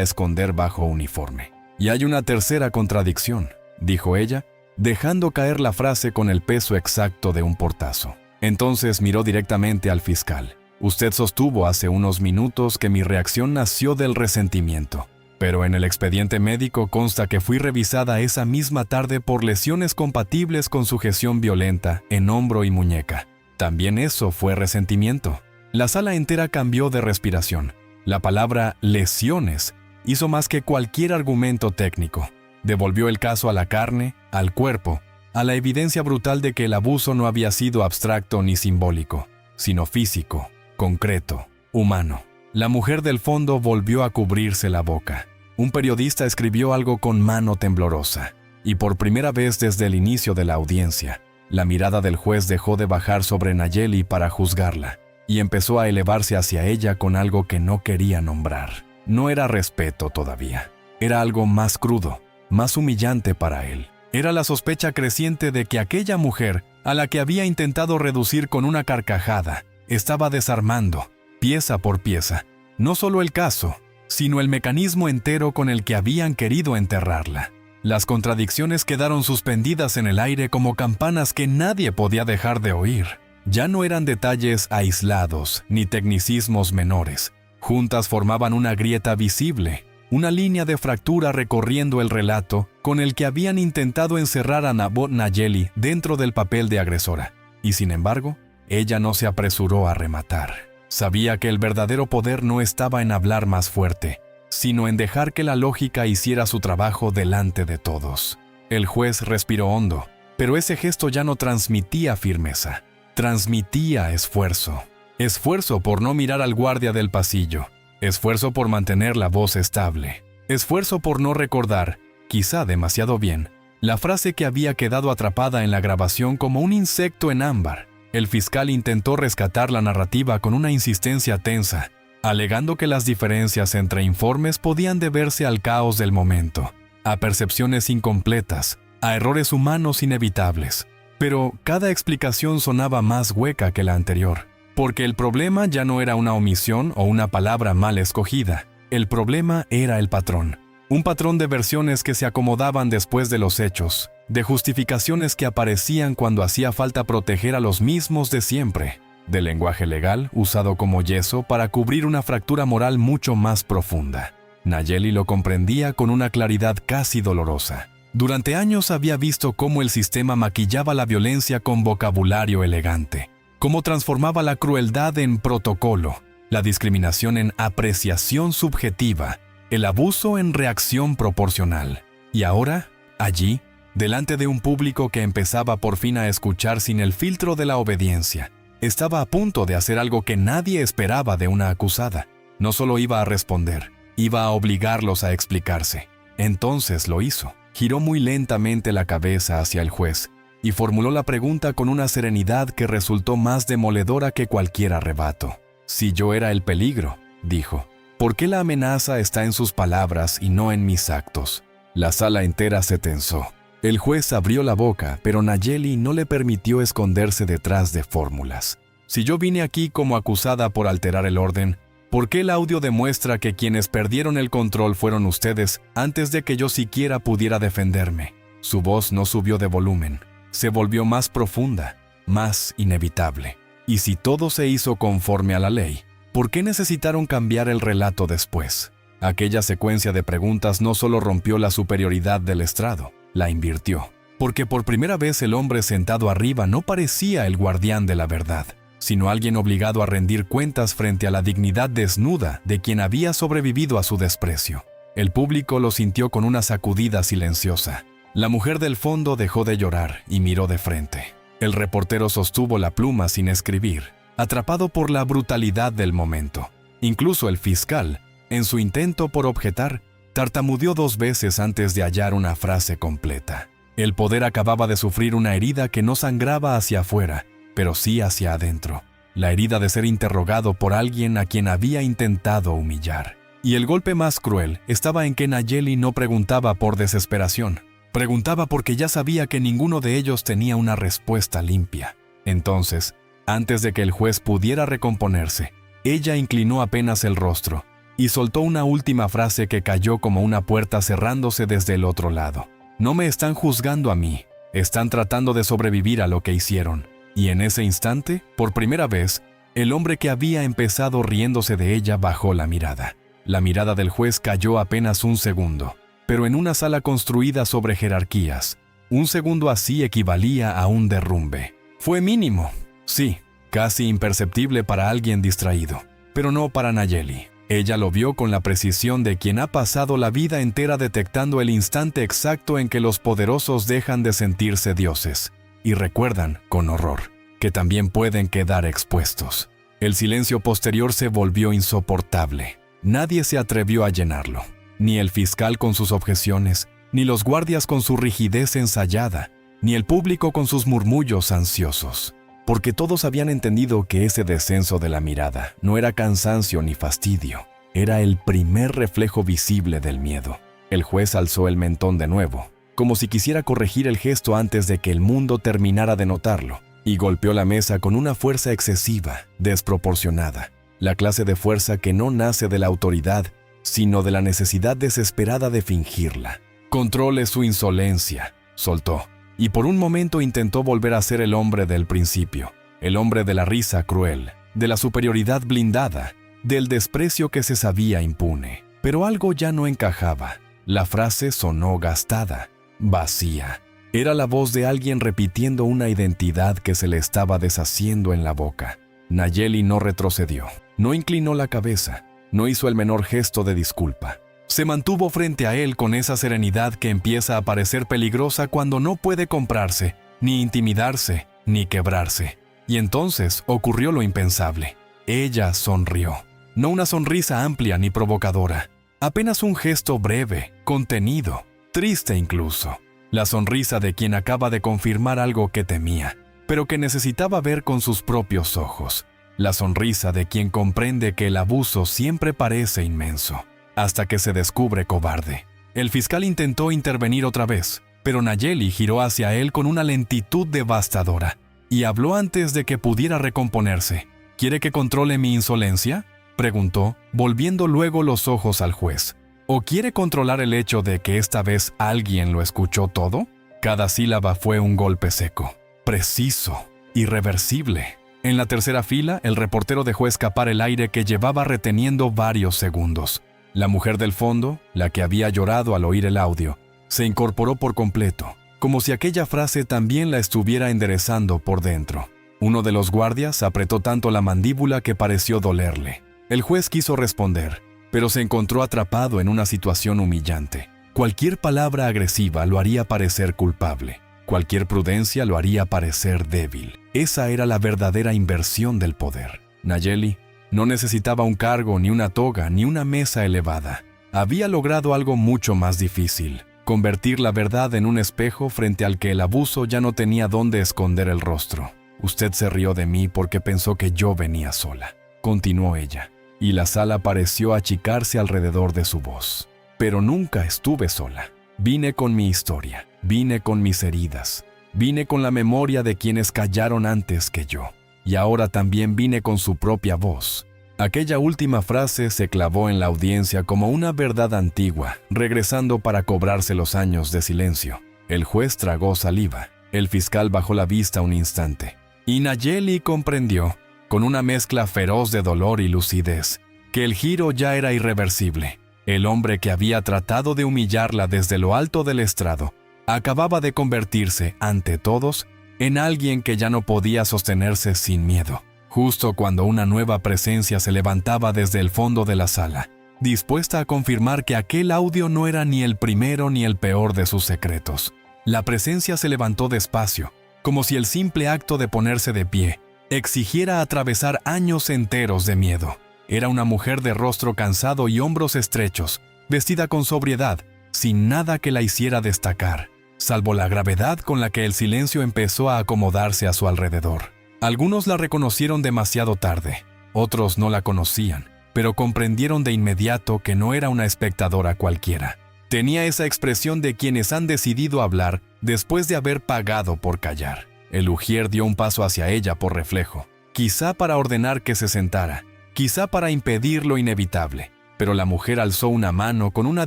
esconder bajo uniforme. «Y hay una tercera contradicción», dijo ella, dejando caer la frase con el peso exacto de un portazo. Entonces miró directamente al fiscal. Usted sostuvo hace unos minutos que mi reacción nació del resentimiento, pero en el expediente médico consta que fui revisada esa misma tarde por lesiones compatibles con sujeción violenta en hombro y muñeca. También eso fue resentimiento. La sala entera cambió de respiración. La palabra lesiones hizo más que cualquier argumento técnico. Devolvió el caso a la carne, al cuerpo, a la evidencia brutal de que el abuso no había sido abstracto ni simbólico, sino físico, concreto, humano. La mujer del fondo volvió a cubrirse la boca. Un periodista escribió algo con mano temblorosa, y por primera vez desde el inicio de la audiencia, la mirada del juez dejó de bajar sobre Nayeli para juzgarla, y empezó a elevarse hacia ella con algo que no quería nombrar. No era respeto todavía, era algo más crudo, más humillante para él. Era la sospecha creciente de que aquella mujer, a la que había intentado reducir con una carcajada, estaba desarmando, pieza por pieza, no solo el caso, sino el mecanismo entero con el que habían querido enterrarla. Las contradicciones quedaron suspendidas en el aire como campanas que nadie podía dejar de oír. Ya no eran detalles aislados ni tecnicismos menores. Juntas formaban una grieta visible, una línea de fractura recorriendo el relato con el que habían intentado encerrar a Nabot Nayeli dentro del papel de agresora. Y sin embargo, ella no se apresuró a rematar. Sabía que el verdadero poder no estaba en hablar más fuerte, sino en dejar que la lógica hiciera su trabajo delante de todos. El juez respiró hondo, pero ese gesto ya no transmitía firmeza, transmitía esfuerzo. Esfuerzo por no mirar al guardia del pasillo, esfuerzo por mantener la voz estable, esfuerzo por no recordar, quizá demasiado bien, la frase que había quedado atrapada en la grabación como un insecto en ámbar. El fiscal intentó rescatar la narrativa con una insistencia tensa, alegando que las diferencias entre informes podían deberse al caos del momento, a percepciones incompletas, a errores humanos inevitables. Pero cada explicación sonaba más hueca que la anterior, porque el problema ya no era una omisión o una palabra mal escogida. El problema era el patrón. Un patrón de versiones que se acomodaban después de los hechos, de justificaciones que aparecían cuando hacía falta proteger a los mismos de siempre, de lenguaje legal usado como yeso para cubrir una fractura moral mucho más profunda. Nayeli lo comprendía con una claridad casi dolorosa. Durante años había visto cómo el sistema maquillaba la violencia con vocabulario elegante, cómo transformaba la crueldad en protocolo, la discriminación en apreciación subjetiva, el abuso en reacción proporcional. Y ahora, allí, delante de un público que empezaba por fin a escuchar sin el filtro de la obediencia, estaba a punto de hacer algo que nadie esperaba de una acusada. No solo iba a responder, iba a obligarlos a explicarse. Entonces lo hizo. Giró muy lentamente la cabeza hacia el juez y formuló la pregunta con una serenidad que resultó más demoledora que cualquier arrebato. Si yo era el peligro, dijo, ¿por qué la amenaza está en sus palabras y no en mis actos? La sala entera se tensó. El juez abrió la boca, pero Nayeli no le permitió esconderse detrás de fórmulas. Si yo vine aquí como acusada por alterar el orden, ¿por qué el audio demuestra que quienes perdieron el control fueron ustedes antes de que yo siquiera pudiera defenderme? Su voz no subió de volumen. Se volvió más profunda, más inevitable. Y si todo se hizo conforme a la ley, ¿por qué necesitaron cambiar el relato después? Aquella secuencia de preguntas no solo rompió la superioridad del estrado, la invirtió. Porque por primera vez el hombre sentado arriba no parecía el guardián de la verdad, sino alguien obligado a rendir cuentas frente a la dignidad desnuda de quien había sobrevivido a su desprecio. El público lo sintió con una sacudida silenciosa. La mujer del fondo dejó de llorar y miró de frente. El reportero sostuvo la pluma sin escribir, atrapado por la brutalidad del momento. Incluso el fiscal, en su intento por objetar, tartamudeó 2 veces antes de hallar una frase completa. El poder acababa de sufrir una herida que no sangraba hacia afuera, pero sí hacia adentro. La herida de ser interrogado por alguien a quien había intentado humillar. Y el golpe más cruel estaba en que Nayeli no preguntaba por desesperación. Preguntaba porque ya sabía que ninguno de ellos tenía una respuesta limpia. Entonces, antes de que el juez pudiera recomponerse, ella inclinó apenas el rostro y soltó una última frase que cayó como una puerta cerrándose desde el otro lado. No me están juzgando a mí, Están tratando de sobrevivir a lo que hicieron. Y en ese instante, por primera vez, el hombre que había empezado riéndose de ella bajó la mirada. La mirada del juez cayó apenas un segundo, pero en una sala construida sobre jerarquías, un segundo así equivalía a un derrumbe. Fue mínimo, sí, casi imperceptible para alguien distraído, pero no para Nayeli. Ella lo vio con la precisión de quien ha pasado la vida entera detectando el instante exacto en que los poderosos dejan de sentirse dioses, y recuerdan, con horror, que también pueden quedar expuestos. El silencio posterior se volvió insoportable. Nadie se atrevió a llenarlo, ni el fiscal con sus objeciones, ni los guardias con su rigidez ensayada, ni el público con sus murmullos ansiosos, porque todos habían entendido que ese descenso de la mirada no era cansancio ni fastidio, era el primer reflejo visible del miedo. El juez alzó el mentón de nuevo, como si quisiera corregir el gesto antes de que el mundo terminara de notarlo, y golpeó la mesa con una fuerza excesiva, desproporcionada, la clase de fuerza que no nace de la autoridad, sino de la necesidad desesperada de fingirla. «Controle su insolencia», soltó, y por un momento intentó volver a ser el hombre del principio, el hombre de la risa cruel, de la superioridad blindada, del desprecio que se sabía impune. Pero algo ya no encajaba. La frase sonó gastada, vacía. Era la voz de alguien repitiendo una identidad que se le estaba deshaciendo en la boca. Nayeli no retrocedió, no inclinó la cabeza, no hizo el menor gesto de disculpa. Se mantuvo frente a él con esa serenidad que empieza a parecer peligrosa cuando no puede comprarse, ni intimidarse, ni quebrarse. Y entonces ocurrió lo impensable. Ella sonrió. No una sonrisa amplia ni provocadora, apenas un gesto breve, contenido, triste incluso. La sonrisa de quien acaba de confirmar algo que temía, pero que necesitaba ver con sus propios ojos. La sonrisa de quien comprende que el abuso siempre parece inmenso, hasta que se descubre cobarde. El fiscal intentó intervenir otra vez, pero Nayeli giró hacia él con una lentitud devastadora, y habló antes de que pudiera recomponerse. «¿Quiere que controle mi insolencia?», preguntó, volviendo luego los ojos al juez. «¿O quiere controlar el hecho de que esta vez alguien lo escuchó todo?». Cada sílaba fue un golpe seco, preciso, irreversible. En la tercera fila, el reportero dejó escapar el aire que llevaba reteniendo varios segundos. La mujer del fondo, la que había llorado al oír el audio, se incorporó por completo, como si aquella frase también la estuviera enderezando por dentro. Uno de los guardias apretó tanto la mandíbula que pareció dolerle. El juez quiso responder, pero se encontró atrapado en una situación humillante. Cualquier palabra agresiva lo haría parecer culpable. Cualquier prudencia lo haría parecer débil. Esa era la verdadera inversión del poder. Nayeli no necesitaba un cargo, ni una toga, ni una mesa elevada. Había logrado algo mucho más difícil: convertir la verdad en un espejo frente al que el abuso ya no tenía dónde esconder el rostro. «Usted se rió de mí porque pensó que yo venía sola», continuó ella, y la sala pareció achicarse alrededor de su voz. «Pero nunca estuve sola. Vine con mi historia, vine con mis heridas, vine con la memoria de quienes callaron antes que yo. Y ahora también vine con su propia voz». Aquella última frase se clavó en la audiencia como una verdad antigua, regresando para cobrarse los años de silencio. El juez tragó saliva. El fiscal bajó la vista un instante. Y Nayeli comprendió, con una mezcla feroz de dolor y lucidez, que el giro ya era irreversible. El hombre que había tratado de humillarla desde lo alto del estrado acababa de convertirse, ante todos, en alguien que ya no podía sostenerse sin miedo. Justo cuando una nueva presencia se levantaba desde el fondo de la sala, dispuesta a confirmar que aquel audio no era ni el primero ni el peor de sus secretos. La presencia se levantó despacio, como si el simple acto de ponerse de pie exigiera atravesar años enteros de miedo. Era una mujer de rostro cansado y hombros estrechos, vestida con sobriedad, sin nada que la hiciera destacar, salvo la gravedad con la que el silencio empezó a acomodarse a su alrededor. Algunos la reconocieron demasiado tarde, otros no la conocían, pero comprendieron de inmediato que no era una espectadora cualquiera. Tenía esa expresión de quienes han decidido hablar después de haber pagado por callar. El ujier dio un paso hacia ella por reflejo, quizá para ordenar que se sentara, quizá para impedir lo inevitable, pero la mujer alzó una mano con una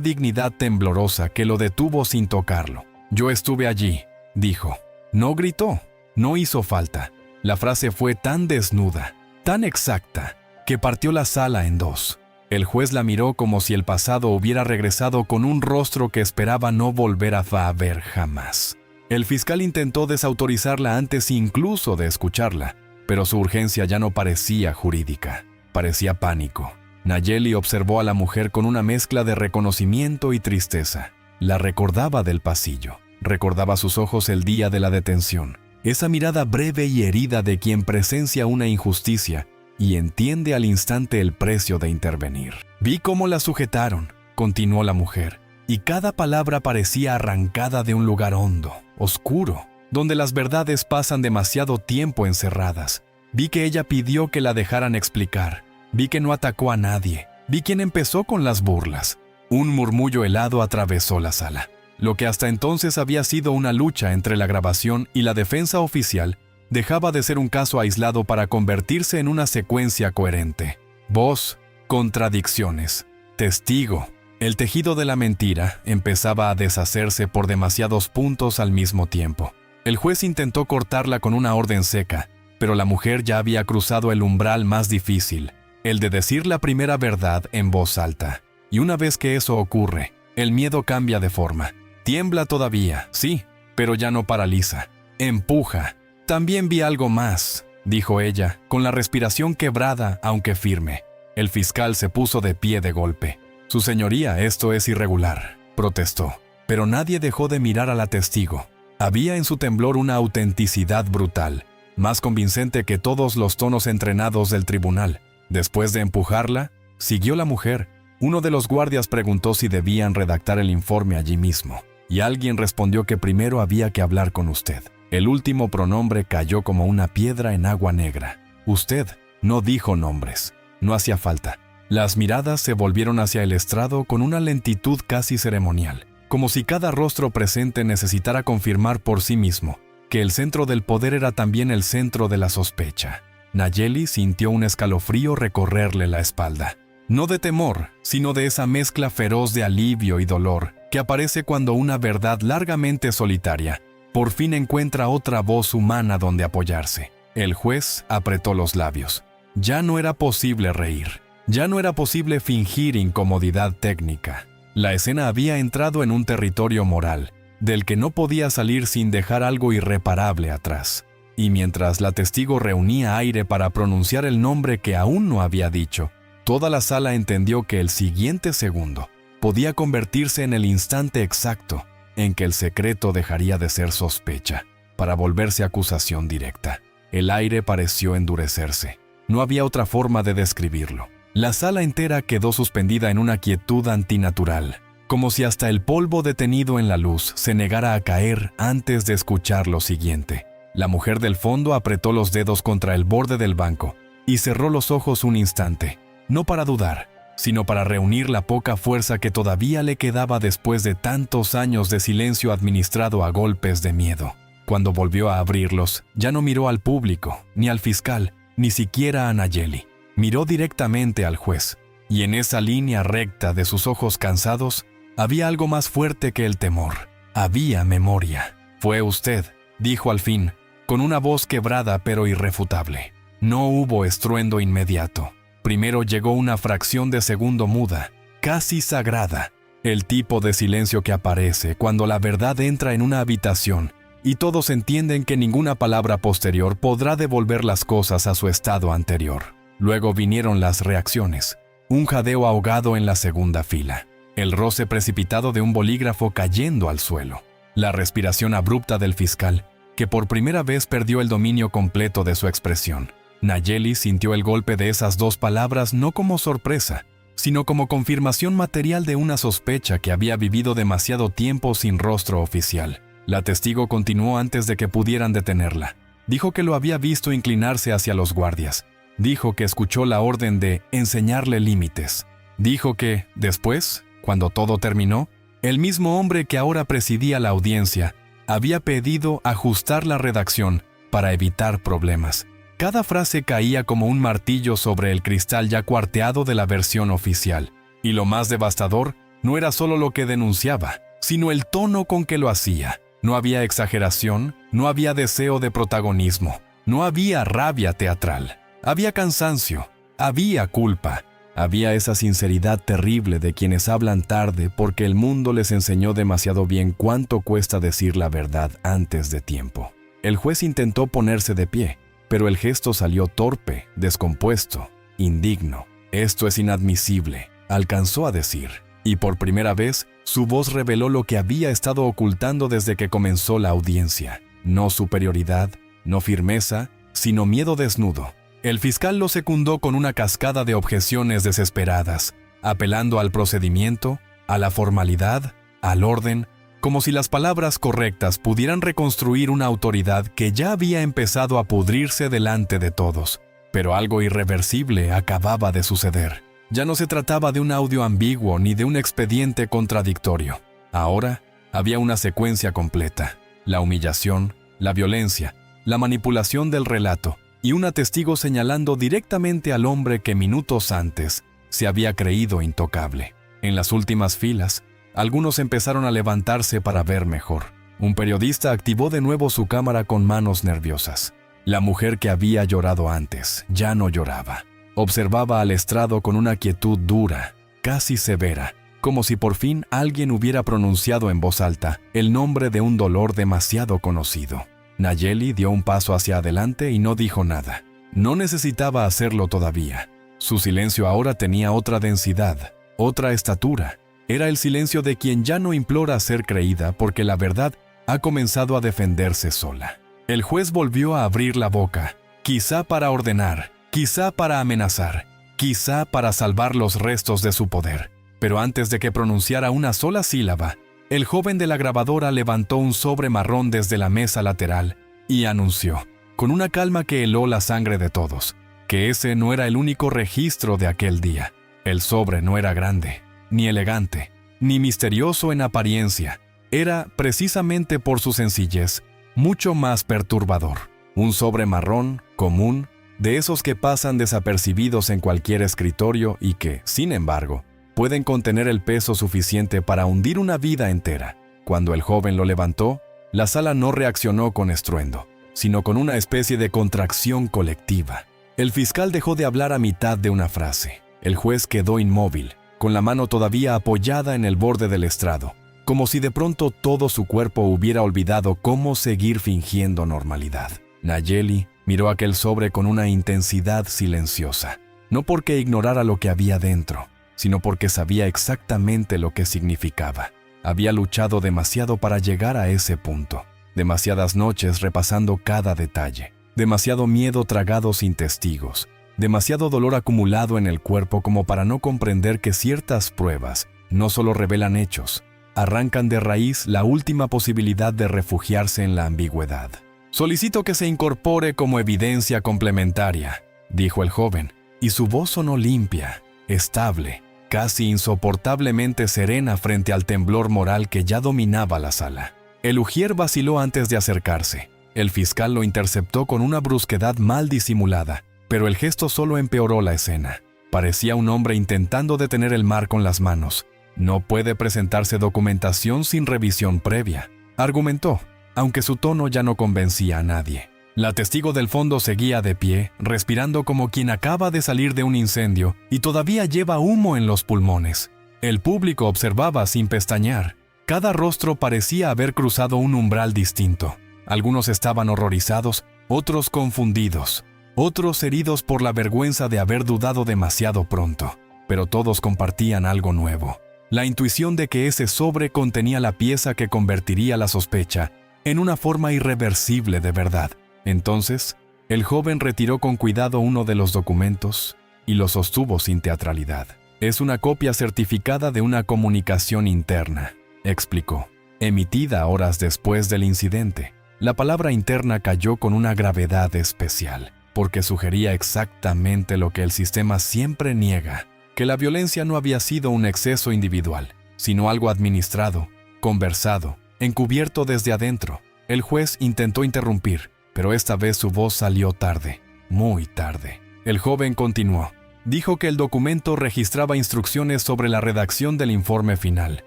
dignidad temblorosa que lo detuvo sin tocarlo. «Yo estuve allí», dijo. No gritó, no hizo falta. La frase fue tan desnuda, tan exacta, que partió la sala en dos. El juez la miró como si el pasado hubiera regresado con un rostro que esperaba no volver a ver jamás. El fiscal intentó desautorizarla antes incluso de escucharla, pero su urgencia ya no parecía jurídica, parecía pánico. Nayeli observó a la mujer con una mezcla de reconocimiento y tristeza. La recordaba del pasillo, recordaba sus ojos el día de la detención, esa mirada breve y herida de quien presencia una injusticia y entiende al instante el precio de intervenir. Vi cómo la sujetaron, continuó la mujer, y cada palabra parecía arrancada de un lugar hondo, oscuro, donde las verdades pasan demasiado tiempo encerradas. Vi que ella pidió que la dejaran explicar. Vi que no atacó a nadie. Vi quién empezó con las burlas. Un murmullo helado atravesó la sala. Lo que hasta entonces había sido una lucha entre la grabación y la defensa oficial dejaba de ser un caso aislado para convertirse en una secuencia coherente. Voz, contradicciones, testigo. El tejido de la mentira empezaba a deshacerse por demasiados puntos al mismo tiempo. El juez intentó cortarla con una orden seca, pero la mujer ya había cruzado el umbral más difícil, el de decir la primera verdad en voz alta. Y una vez que eso ocurre, el miedo cambia de forma. Tiembla todavía, sí, pero ya no paraliza. Empuja. También vi algo más, dijo ella, con la respiración quebrada, aunque firme. El fiscal se puso de pie de golpe. Su señoría, esto es irregular, protestó. Pero nadie dejó de mirar a la testigo. Había en su temblor una autenticidad brutal, más convincente que todos los tonos entrenados del tribunal. Después de empujarla, siguió la mujer. Uno de los guardias preguntó si debían redactar el informe allí mismo, y alguien respondió que primero había que hablar con usted. El último pronombre cayó como una piedra en agua negra. Usted no dijo nombres. No hacía falta. Las miradas se volvieron hacia el estrado con una lentitud casi ceremonial, como si cada rostro presente necesitara confirmar por sí mismo que el centro del poder era también el centro de la sospecha. Nayeli sintió un escalofrío recorrerle la espalda. No de temor, sino de esa mezcla feroz de alivio y dolor que aparece cuando una verdad largamente solitaria por fin encuentra otra voz humana donde apoyarse. El juez apretó los labios. Ya no era posible reír. Ya no era posible fingir incomodidad técnica. La escena había entrado en un territorio moral, del que no podía salir sin dejar algo irreparable atrás. Y mientras la testigo reunía aire para pronunciar el nombre que aún no había dicho, toda la sala entendió que el siguiente segundo podía convertirse en el instante exacto en que el secreto dejaría de ser sospecha para volverse acusación directa. El aire pareció endurecerse. No había otra forma de describirlo. La sala entera quedó suspendida en una quietud antinatural, como si hasta el polvo detenido en la luz se negara a caer antes de escuchar lo siguiente. La mujer del fondo apretó los dedos contra el borde del banco y cerró los ojos un instante, no para dudar, sino para reunir la poca fuerza que todavía le quedaba después de tantos años de silencio administrado a golpes de miedo. Cuando volvió a abrirlos, ya no miró al público, ni al fiscal, ni siquiera a Nayeli. Miró directamente al juez, y en esa línea recta de sus ojos cansados, había algo más fuerte que el temor. Había memoria. Fue usted, dijo al fin, con una voz quebrada pero irrefutable. No hubo estruendo inmediato. Primero llegó una fracción de segundo muda, casi sagrada, el tipo de silencio que aparece cuando la verdad entra en una habitación y todos entienden que ninguna palabra posterior podrá devolver las cosas a su estado anterior. Luego vinieron las reacciones, un jadeo ahogado en la segunda fila, el roce precipitado de un bolígrafo cayendo al suelo, la respiración abrupta del fiscal, que por primera vez perdió el dominio completo de su expresión. Nayeli sintió el golpe de esas dos palabras no como sorpresa, sino como confirmación material de una sospecha que había vivido demasiado tiempo sin rostro oficial. La testigo continuó antes de que pudieran detenerla. Dijo que lo había visto inclinarse hacia los guardias. Dijo que escuchó la orden de enseñarle límites. Dijo que, después, cuando todo terminó, el mismo hombre que ahora presidía la audiencia había pedido ajustar la redacción para evitar problemas. Cada frase caía como un martillo sobre el cristal ya cuarteado de la versión oficial. Y lo más devastador no era solo lo que denunciaba, sino el tono con que lo hacía. No había exageración, no había deseo de protagonismo, no había rabia teatral. Había cansancio, había culpa, había esa sinceridad terrible de quienes hablan tarde porque el mundo les enseñó demasiado bien cuánto cuesta decir la verdad antes de tiempo. El juez intentó ponerse de pie, pero el gesto salió torpe, descompuesto, indigno. «Esto es inadmisible», alcanzó a decir, y por primera vez su voz reveló lo que había estado ocultando desde que comenzó la audiencia. No superioridad, no firmeza, sino miedo desnudo. El fiscal lo secundó con una cascada de objeciones desesperadas, apelando al procedimiento, a la formalidad, al orden, como si las palabras correctas pudieran reconstruir una autoridad que ya había empezado a pudrirse delante de todos. Pero algo irreversible acababa de suceder. Ya no se trataba de un audio ambiguo ni de un expediente contradictorio. Ahora había una secuencia completa: la humillación, la violencia, la manipulación del relato, y un testigo señalando directamente al hombre que minutos antes se había creído intocable. En las últimas filas, algunos empezaron a levantarse para ver mejor. Un periodista activó de nuevo su cámara con manos nerviosas. La mujer que había llorado antes ya no lloraba. Observaba al estrado con una quietud dura, casi severa, como si por fin alguien hubiera pronunciado en voz alta el nombre de un dolor demasiado conocido. Nayeli dio un paso hacia adelante y no dijo nada. No necesitaba hacerlo todavía. Su silencio ahora tenía otra densidad, otra estatura. Era el silencio de quien ya no implora ser creída porque la verdad ha comenzado a defenderse sola. El juez volvió a abrir la boca, quizá para ordenar, quizá para amenazar, quizá para salvar los restos de su poder. Pero antes de que pronunciara una sola sílaba, el joven de la grabadora levantó un sobre marrón desde la mesa lateral y anunció, con una calma que heló la sangre de todos, que ese no era el único registro de aquel día. El sobre no era grande, ni elegante, ni misterioso en apariencia. Era, precisamente por su sencillez, mucho más perturbador. Un sobre marrón, común, de esos que pasan desapercibidos en cualquier escritorio y que, sin embargo, pueden contener el peso suficiente para hundir una vida entera. Cuando el joven lo levantó, la sala no reaccionó con estruendo, sino con una especie de contracción colectiva. El fiscal dejó de hablar a mitad de una frase. El juez quedó inmóvil, con la mano todavía apoyada en el borde del estrado, como si de pronto todo su cuerpo hubiera olvidado cómo seguir fingiendo normalidad. Nayeli miró aquel sobre con una intensidad silenciosa, no porque ignorara lo que había dentro, sino porque sabía exactamente lo que significaba. Había luchado demasiado para llegar a ese punto, demasiadas noches repasando cada detalle, demasiado miedo tragado sin testigos, demasiado dolor acumulado en el cuerpo como para no comprender que ciertas pruebas no solo revelan hechos, arrancan de raíz la última posibilidad de refugiarse en la ambigüedad. «Solicito que se incorpore como evidencia complementaria», dijo el joven, y su voz sonó limpia, estable, casi insoportablemente serena frente al temblor moral que ya dominaba la sala. El ujier vaciló antes de acercarse. El fiscal lo interceptó con una brusquedad mal disimulada, pero el gesto solo empeoró la escena. Parecía un hombre intentando detener el mar con las manos. «No puede presentarse documentación sin revisión previa», argumentó, aunque su tono ya no convencía a nadie. La testigo del fondo seguía de pie, respirando como quien acaba de salir de un incendio y todavía lleva humo en los pulmones. El público observaba sin pestañear. Cada rostro parecía haber cruzado un umbral distinto. Algunos estaban horrorizados, otros confundidos, otros heridos por la vergüenza de haber dudado demasiado pronto. Pero todos compartían algo nuevo: la intuición de que ese sobre contenía la pieza que convertiría la sospecha en una forma irreversible de verdad. Entonces, el joven retiró con cuidado uno de los documentos y lo sostuvo sin teatralidad. «Es una copia certificada de una comunicación interna», explicó, emitida horas después del incidente. La palabra interna cayó con una gravedad especial, porque sugería exactamente lo que el sistema siempre niega: que la violencia no había sido un exceso individual, sino algo administrado, conversado, encubierto desde adentro. El juez intentó interrumpir, pero esta vez su voz salió tarde, muy tarde. El joven continuó. Dijo que el documento registraba instrucciones sobre la redacción del informe final.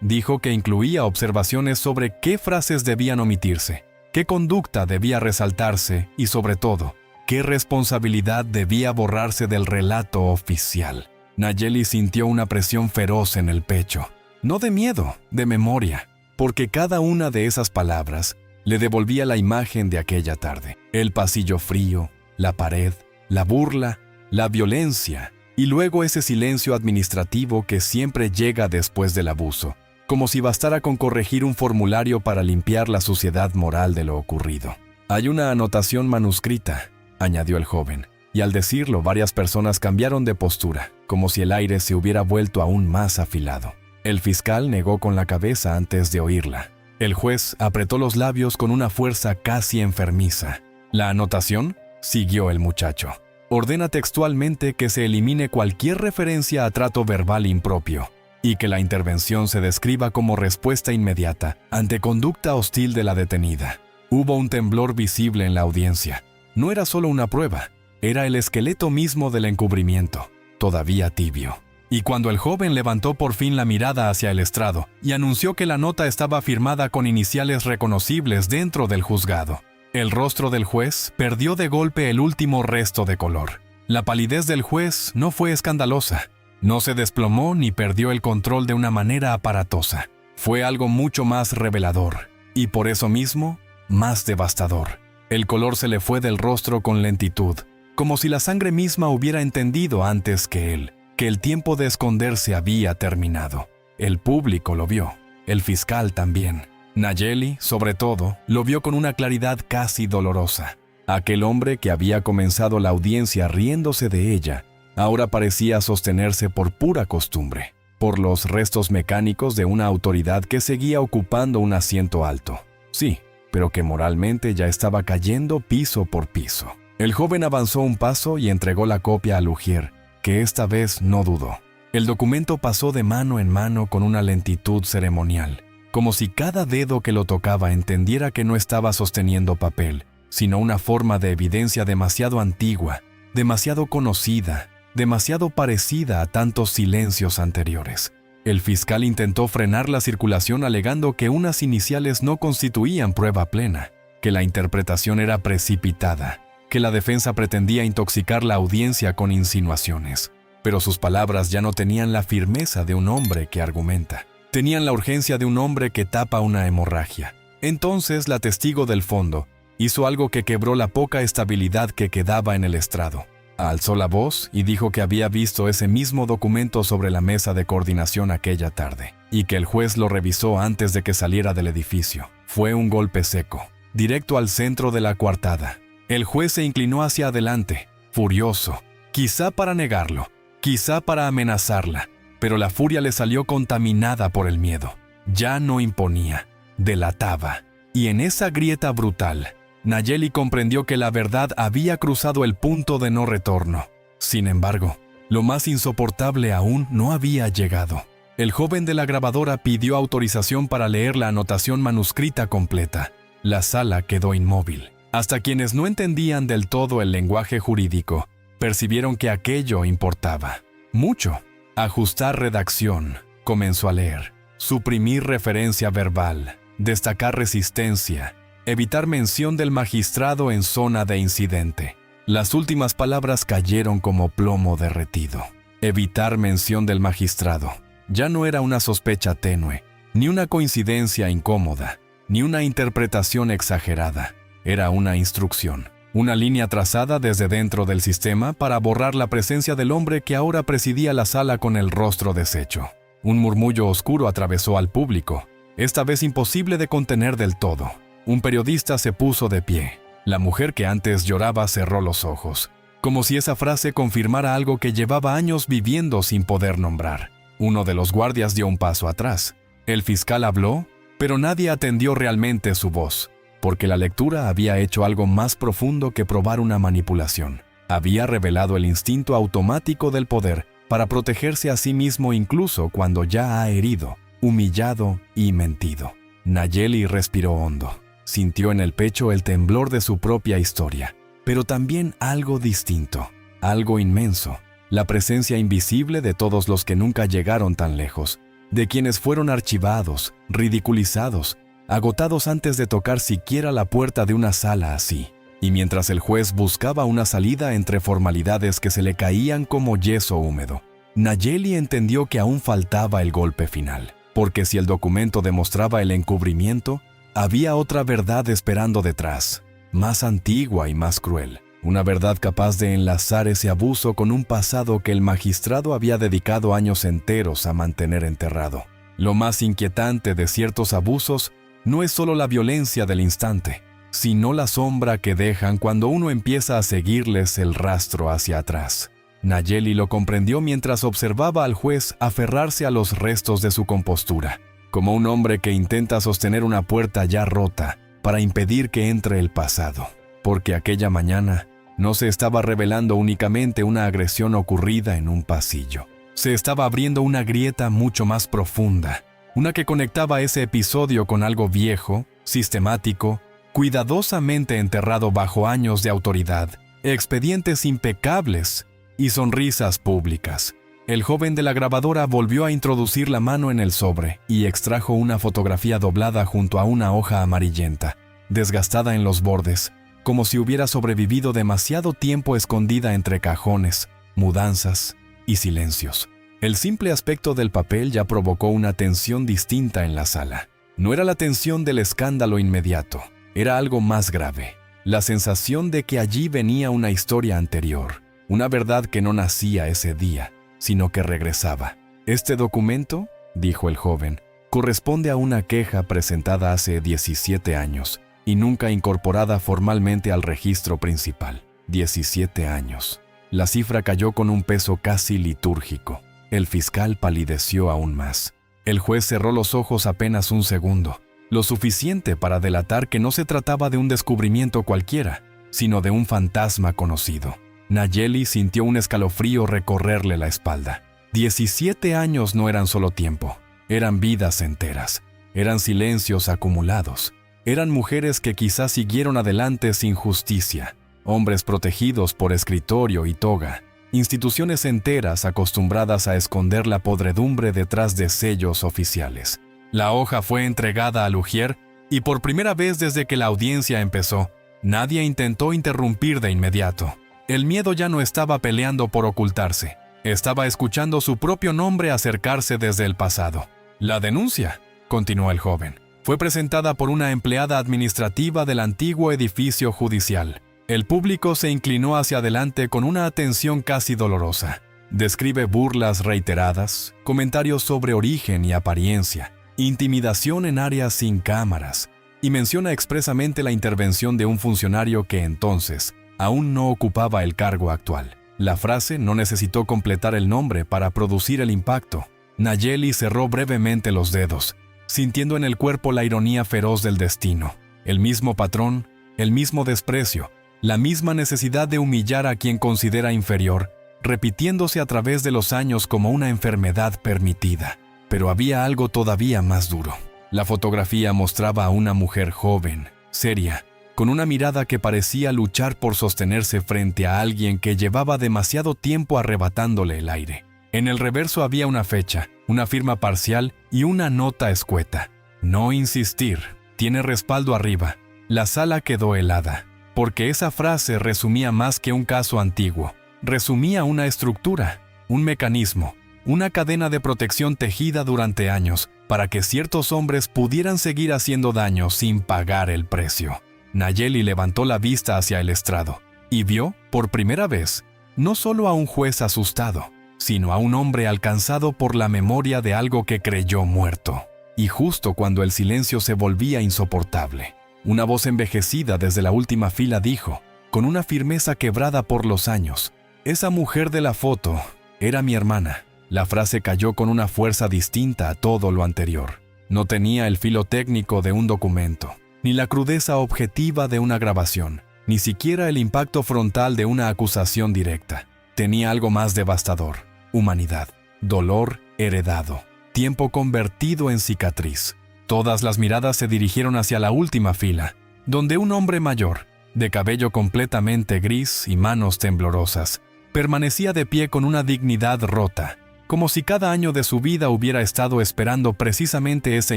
Dijo que incluía observaciones sobre qué frases debían omitirse, qué conducta debía resaltarse y, sobre todo, qué responsabilidad debía borrarse del relato oficial. Nayeli sintió una presión feroz en el pecho, no de miedo, de memoria, porque cada una de esas palabras le devolvía la imagen de aquella tarde. El pasillo frío, la pared, la burla, la violencia y luego ese silencio administrativo que siempre llega después del abuso, como si bastara con corregir un formulario para limpiar la suciedad moral de lo ocurrido. «Hay una anotación manuscrita», añadió el joven, y al decirlo varias personas cambiaron de postura, como si el aire se hubiera vuelto aún más afilado. El fiscal negó con la cabeza antes de oírla. El juez apretó los labios con una fuerza casi enfermiza. «¿La anotación?», siguió el muchacho. «Ordena textualmente que se elimine cualquier referencia a trato verbal impropio y que la intervención se describa como respuesta inmediata ante conducta hostil de la detenida». Hubo un temblor visible en la audiencia. No era solo una prueba, era el esqueleto mismo del encubrimiento, todavía tibio. Y cuando el joven levantó por fin la mirada hacia el estrado y anunció que la nota estaba firmada con iniciales reconocibles dentro del juzgado, el rostro del juez perdió de golpe el último resto de color. La palidez del juez no fue escandalosa, no se desplomó ni perdió el control de una manera aparatosa. Fue algo mucho más revelador y por eso mismo más devastador. El color se le fue del rostro con lentitud, como si la sangre misma hubiera entendido antes que él, que el tiempo de esconderse había terminado. El público lo vio, el fiscal también. Nayeli, sobre todo, lo vio con una claridad casi dolorosa. Aquel hombre que había comenzado la audiencia riéndose de ella, ahora parecía sostenerse por pura costumbre, por los restos mecánicos de una autoridad que seguía ocupando un asiento alto. Sí, pero que moralmente ya estaba cayendo piso por piso. El joven avanzó un paso y entregó la copia a Lugier, que esta vez no dudó. El documento pasó de mano en mano con una lentitud ceremonial, como si cada dedo que lo tocaba entendiera que no estaba sosteniendo papel, sino una forma de evidencia demasiado antigua, demasiado conocida, demasiado parecida a tantos silencios anteriores. El fiscal intentó frenar la circulación alegando que unas iniciales no constituían prueba plena, que la interpretación era precipitada, que la defensa pretendía intoxicar la audiencia con insinuaciones. Pero sus palabras ya no tenían la firmeza de un hombre que argumenta. Tenían la urgencia de un hombre que tapa una hemorragia. Entonces la testigo del fondo hizo algo que quebró la poca estabilidad que quedaba en el estrado. Alzó la voz y dijo que había visto ese mismo documento sobre la mesa de coordinación aquella tarde, y que el juez lo revisó antes de que saliera del edificio. Fue un golpe seco, directo al centro de la coartada. El juez se inclinó hacia adelante, furioso, quizá para negarlo, quizá para amenazarla, pero la furia le salió contaminada por el miedo. Ya no imponía, delataba, y en esa grieta brutal, Nayeli comprendió que la verdad había cruzado el punto de no retorno. Sin embargo, lo más insoportable aún no había llegado. El joven de la grabadora pidió autorización para leer la anotación manuscrita completa. La sala quedó inmóvil. Hasta quienes no entendían del todo el lenguaje jurídico, percibieron que aquello importaba. Mucho. Ajustar redacción, comenzó a leer. Suprimir referencia verbal. Destacar resistencia. Evitar mención del magistrado en zona de incidente. Las últimas palabras cayeron como plomo derretido. Evitar mención del magistrado. Ya no era una sospecha tenue, ni una coincidencia incómoda, ni una interpretación exagerada. Era una instrucción, una línea trazada desde dentro del sistema para borrar la presencia del hombre que ahora presidía la sala con el rostro deshecho. Un murmullo oscuro atravesó al público, esta vez imposible de contener del todo. Un periodista se puso de pie. La mujer que antes lloraba cerró los ojos, como si esa frase confirmara algo que llevaba años viviendo sin poder nombrar. Uno de los guardias dio un paso atrás. El fiscal habló, pero nadie atendió realmente su voz, porque la lectura había hecho algo más profundo que probar una manipulación. Había revelado el instinto automático del poder para protegerse a sí mismo incluso cuando ya ha herido, humillado y mentido. Nayeli respiró hondo. Sintió en el pecho el temblor de su propia historia, pero también algo distinto, algo inmenso, la presencia invisible de todos los que nunca llegaron tan lejos, de quienes fueron archivados, ridiculizados, agotados antes de tocar siquiera la puerta de una sala así. Y mientras el juez buscaba una salida entre formalidades que se le caían como yeso húmedo, Nayeli entendió que aún faltaba el golpe final, porque si el documento demostraba el encubrimiento, había otra verdad esperando detrás, más antigua y más cruel. Una verdad capaz de enlazar ese abuso con un pasado que el magistrado había dedicado años enteros a mantener enterrado. Lo más inquietante de ciertos abusos no es solo la violencia del instante, sino la sombra que dejan cuando uno empieza a seguirles el rastro hacia atrás. Nayeli lo comprendió mientras observaba al juez aferrarse a los restos de su compostura, como un hombre que intenta sostener una puerta ya rota para impedir que entre el pasado, porque aquella mañana no se estaba revelando únicamente una agresión ocurrida en un pasillo. Se estaba abriendo una grieta mucho más profunda, una que conectaba ese episodio con algo viejo, sistemático, cuidadosamente enterrado bajo años de autoridad, expedientes impecables y sonrisas públicas. El joven de la grabadora volvió a introducir la mano en el sobre y extrajo una fotografía doblada junto a una hoja amarillenta, desgastada en los bordes, como si hubiera sobrevivido demasiado tiempo escondida entre cajones, mudanzas y silencios. El simple aspecto del papel ya provocó una tensión distinta en la sala. No era la tensión del escándalo inmediato, era algo más grave, la sensación de que allí venía una historia anterior, una verdad que no nacía ese día, sino que regresaba. «Este documento», dijo el joven, «corresponde a una queja presentada hace 17 años y nunca incorporada formalmente al registro principal». 17 años. La cifra cayó con un peso casi litúrgico. El fiscal palideció aún más. El juez cerró los ojos apenas un segundo, lo suficiente para delatar que no se trataba de un descubrimiento cualquiera, sino de un fantasma conocido. Nayeli sintió un escalofrío recorrerle la espalda. 17 años no eran solo tiempo, eran vidas enteras, eran silencios acumulados, eran mujeres que quizás siguieron adelante sin justicia, hombres protegidos por escritorio y toga, instituciones enteras acostumbradas a esconder la podredumbre detrás de sellos oficiales. La hoja fue entregada a Lugier y por primera vez desde que la audiencia empezó, nadie intentó interrumpir de inmediato. El miedo ya no estaba peleando por ocultarse, estaba escuchando su propio nombre acercarse desde el pasado. «La denuncia», continuó el joven, «fue presentada por una empleada administrativa del antiguo edificio judicial». El público se inclinó hacia adelante con una atención casi dolorosa. Describe burlas reiteradas, comentarios sobre origen y apariencia, intimidación en áreas sin cámaras, y menciona expresamente la intervención de un funcionario que entonces aún no ocupaba el cargo actual. La frase no necesitó completar el nombre para producir el impacto. Nayeli cerró brevemente los dedos, sintiendo en el cuerpo la ironía feroz del destino. El mismo patrón, el mismo desprecio, la misma necesidad de humillar a quien considera inferior, repitiéndose a través de los años como una enfermedad permitida. Pero había algo todavía más duro. La fotografía mostraba a una mujer joven, seria, con una mirada que parecía luchar por sostenerse frente a alguien que llevaba demasiado tiempo arrebatándole el aire. En el reverso había una fecha, una firma parcial y una nota escueta. «No insistir, tiene respaldo arriba». La sala quedó helada, porque esa frase resumía más que un caso antiguo. Resumía una estructura, un mecanismo, una cadena de protección tejida durante años para que ciertos hombres pudieran seguir haciendo daño sin pagar el precio. Nayeli levantó la vista hacia el estrado y vio, por primera vez, no solo a un juez asustado, sino a un hombre alcanzado por la memoria de algo que creyó muerto. Y justo cuando el silencio se volvía insoportable, una voz envejecida desde la última fila dijo, con una firmeza quebrada por los años, «Esa mujer de la foto era mi hermana». La frase cayó con una fuerza distinta a todo lo anterior. No tenía el filo técnico de un documento, ni la crudeza objetiva de una grabación, ni siquiera el impacto frontal de una acusación directa. Tenía algo más devastador: humanidad, dolor heredado, tiempo convertido en cicatriz. Todas las miradas se dirigieron hacia la última fila, donde un hombre mayor, de cabello completamente gris y manos temblorosas, permanecía de pie con una dignidad rota, como si cada año de su vida hubiera estado esperando precisamente ese